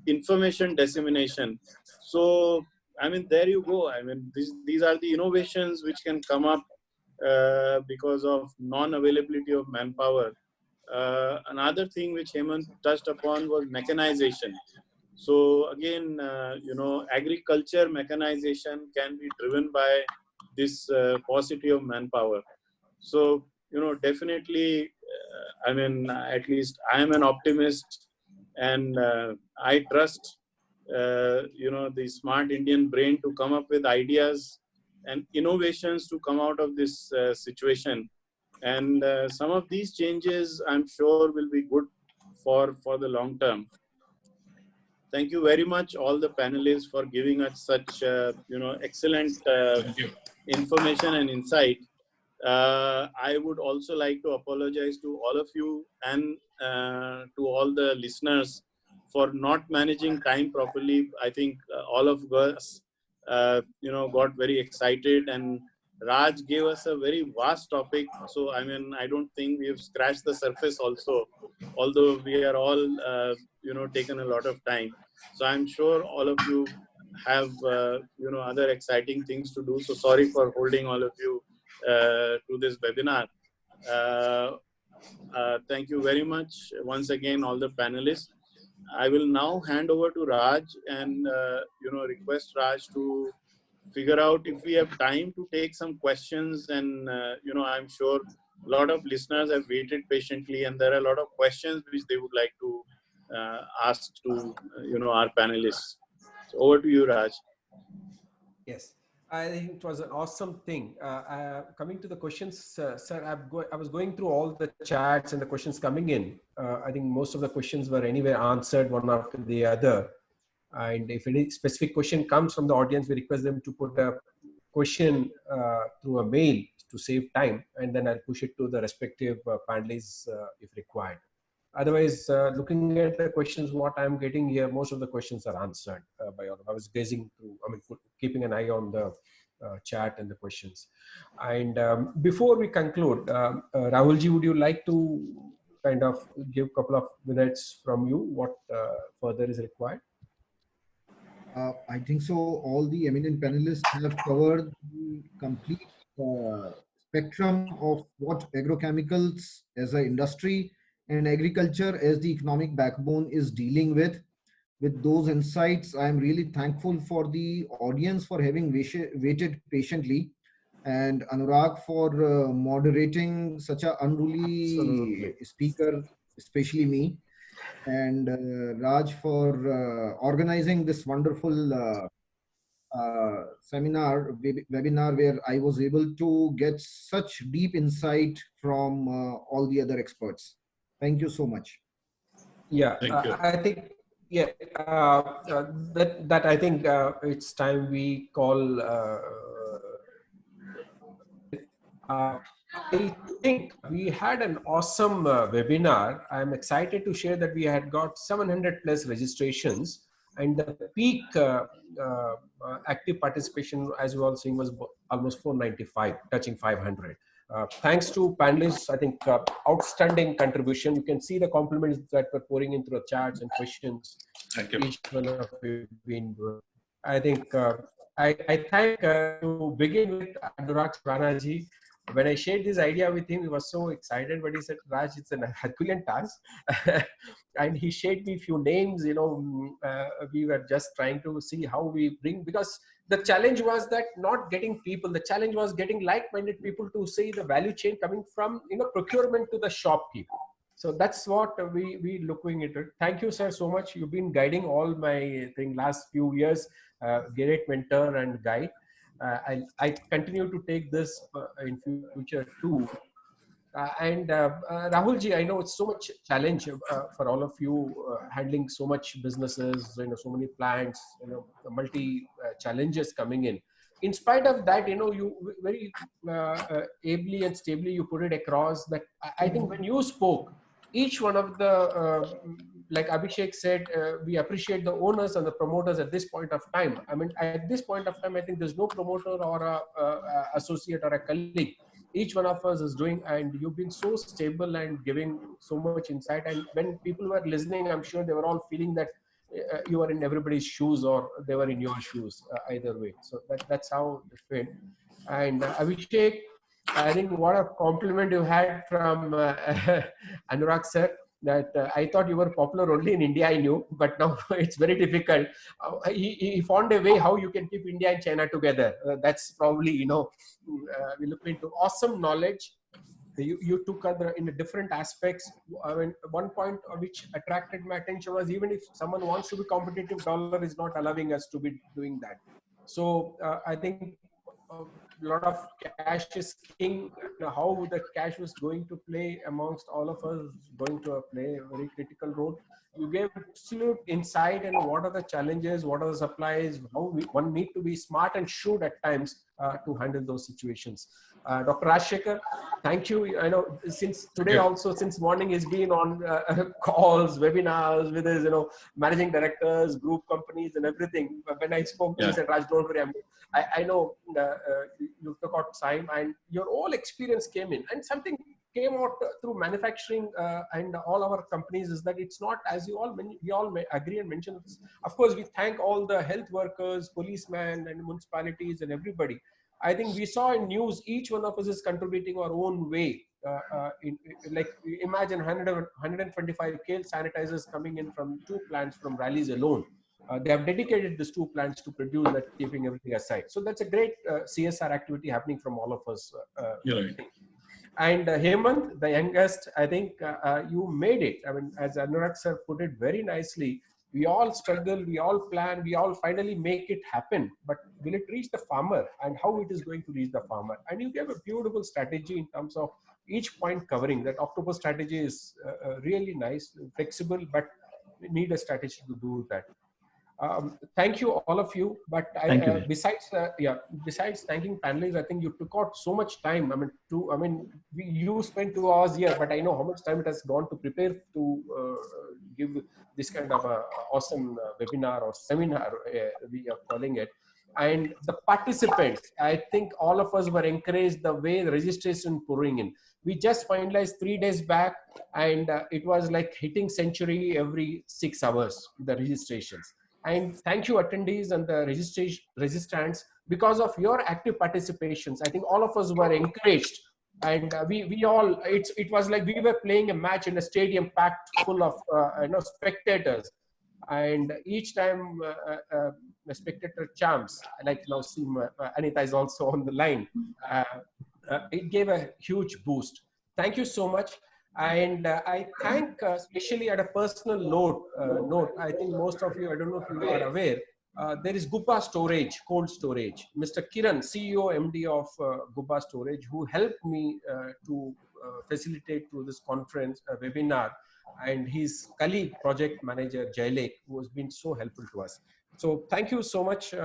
information dissemination. So I mean, there you go. I mean, these are the innovations which can come up because of non-availability of manpower. Another thing which Hemant touched upon was mechanization. So again, agriculture mechanization can be driven by this paucity of manpower. So, definitely, I mean, at least I am an optimist, and I trust, the smart Indian brain to come up with ideas and innovations to come out of this situation. And some of these changes, I'm sure, will be good for the long term. Thank you very much, all the panelists, for giving us such, excellent information and insight. I would also like to apologize to all of you and to all the listeners for not managing time properly. I think all of us, got very excited, and Raj gave us a very vast topic. So, I mean, I don't think we've scratched the surface also, although we are all, taken a lot of time. So I'm sure all of you have, other exciting things to do. So sorry for holding all of you to this webinar. Thank you very much once again, all the panelists. I will now hand over to Raj and, request Raj to figure out if we have time to take some questions. And, I'm sure a lot of listeners have waited patiently, and there are a lot of questions which they would like to ask to, our panelists. So over to you, Raj. Yes, I think it was an awesome thing. Coming to the questions, sir, I was going through all the chats and the questions coming in. I think most of the questions were anyway answered one after the other. And if any specific question comes from the audience, we request them to put a question through a mail to save time, and then I'll push it to the respective panelists if required. Otherwise, looking at the questions, what I'm getting here, most of the questions are answered by all. I was gazing through, keeping an eye on the chat and the questions. And before we conclude, Rahulji, would you like to kind of give a couple of minutes from you, what further is required? I think so. All the eminent panelists have covered the complete spectrum of what agrochemicals as an industry and agriculture as the economic backbone is dealing with. With those insights, I am really thankful for the audience for having waited patiently, and Anurag for moderating such an unruly speaker, especially me, and Raj for organizing this wonderful webinar where I was able to get such deep insight from all the other experts. Thank you so much. Yeah, Thank you. I think, yeah, that I think it's time we call. I think we had an awesome webinar. I'm excited to share that we had got 700 plus registrations, and the peak active participation, as you all seeing, was almost 495, touching 500. Thanks to panelists, I think outstanding contribution. You can see the compliments that were pouring into the chats and questions. Thank you. Each one of you been. I think I thank to begin with Anurag Surana. When I shared this idea with him, he was so excited, but he said, Raj, it's a Herculean task. And he shared me a few names, we were just trying to see how we bring, because the challenge was that not getting people, the challenge was getting like-minded people to see the value chain coming from, procurement to the shopkeeper. So that's what we looking at it. Thank you, sir, so much. You've been guiding all my last few years, great mentor and guide. I continue to take this in future too. Rahulji, I know it's so much challenge for all of you handling so much businesses, so many plants, multi challenges coming in. In spite of that, you very ably and stably you put it across that I think when you spoke, each one of the like Abhishek said, we appreciate the owners and the promoters at this point of time. I mean, at this point of time, I think there's no promoter or a associate or a colleague. Each one of us is doing, and you've been so stable and giving so much insight. And when people were listening, I'm sure they were all feeling that you were in everybody's shoes or they were in your shoes, either way. So that's how it went. And Abhishek, I think what a compliment you had from Anurag sir, that I thought you were popular only in India, I knew, but now it's very difficult. He found a way how you can keep India and China together. That's probably, we look into awesome knowledge. You took other in different aspects. I mean, one point which attracted my attention was even if someone wants to be competitive, dollar is not allowing us to be doing that. So I think a lot of cash is king. How the cash was going to play amongst all of us, going to play a very critical role. You gave absolute insight in what are the challenges, what are the supplies, how one need to be smart and shrewd at times to handle those situations. Dr. Rajashekhar, thank you. I know since today also, since morning, he's been on calls, webinars with his, managing directors, group companies and everything. When I spoke to him, he said, Raj, don't worry. I know you took out time and your whole experience came in, and something came out through manufacturing and all our companies is that it's not, as we all agree and mention this. Of course, we thank all the health workers, policemen and municipalities and everybody. I think we saw in news, each one of us is contributing our own way. Like imagine 125 kL sanitizers coming in from 2 plants from Rallis alone. They have dedicated these 2 plants to produce that, keeping everything aside. So that's a great CSR activity happening from all of us. And Hemant, the youngest, I think you made it. I mean, as Anurag sir put it very nicely, we all struggle, we all plan, we all finally make it happen. But will it reach the farmer, and how it is going to reach the farmer? And you gave a beautiful strategy in terms of each point covering. That October strategy is really nice, flexible, but we need a strategy to do that. Thank you, all of you. But besides thanking panelists, I think you took out so much time. You spent 2 hours here, but I know how much time it has gone to prepare to give this kind of awesome webinar or seminar, we are calling it. And the participants, I think all of us were encouraged the way the registration pouring in. We just finalized 3 days back, and it was like hitting century every 6 hours, the registrations. And thank you, attendees and the registrants, because of your active participations. I think all of us were encouraged, and we all, it was like we were playing a match in a stadium packed full of spectators. And each time the spectator champs, like now see Anita is also on the line. It gave a huge boost. Thank you so much. And I thank, especially at a personal note, I think most of you, I don't know if you are aware, there is Gubba Storage, cold storage. Mr. Kiran, CEO, MD of Gubba Storage, who helped me to facilitate through this conference, webinar, and his colleague, project manager, Jailek, who has been so helpful to us. So thank you so much,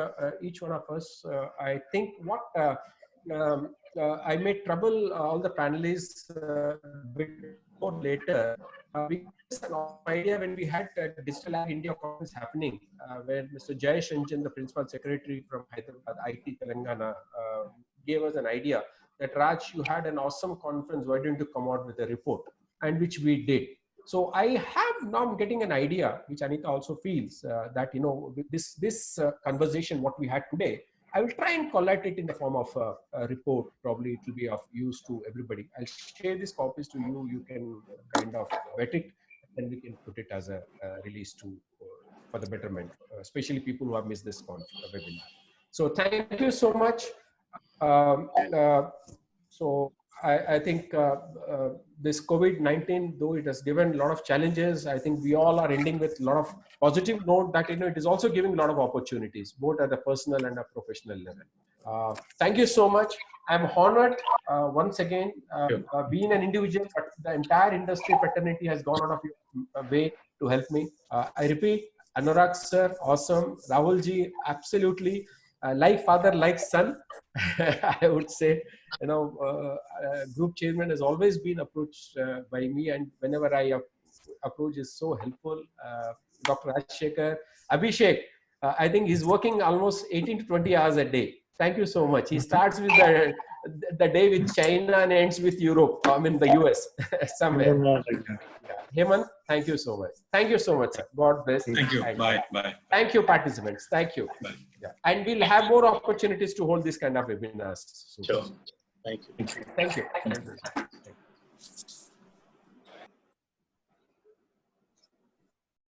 each one of us. I think what I made trouble all the panelists before later. We had an idea when we had Digital Ag India conference happening, where Mr. Jayesh Ranjan, the principal secretary from Hyderabad, IT Telangana, gave us an idea that Raj, you had an awesome conference. Why don't you come out with a report? And which we did. So I have now getting an idea, which Anita also feels that with this conversation, what we had today, I will try and collect it in the form of a report. Probably it will be of use to everybody. I'll share these copies to you. You can kind of vet it, and we can put it as a release for the betterment, especially people who have missed this webinar. So thank you so much. So I think this COVID-19, though it has given a lot of challenges, I think we all are ending with a lot of positive note that it is also giving a lot of opportunities, both at the personal and a professional level. Thank you so much. I'm honored once again, being an individual, but the entire industry fraternity has gone out of your way to help me. I repeat, Anurag sir, awesome. Rahul ji, absolutely. Like father, like son, I would say, group chairman has always been approached by me, and whenever I approach is so helpful. Dr. Rajashekhar, Abhishek, I think he's working almost 18 to 20 hours a day. Thank you so much. He starts with the day with China and ends with Europe, the US, somewhere. Hemant, thank you so much. Thank you so much, sir. God bless. Thank you. Bye. Bye. Thank you, participants. Thank you. Bye. Yeah. And we'll have more opportunities to hold this kind of webinars. Sure. Thank you. Thank you.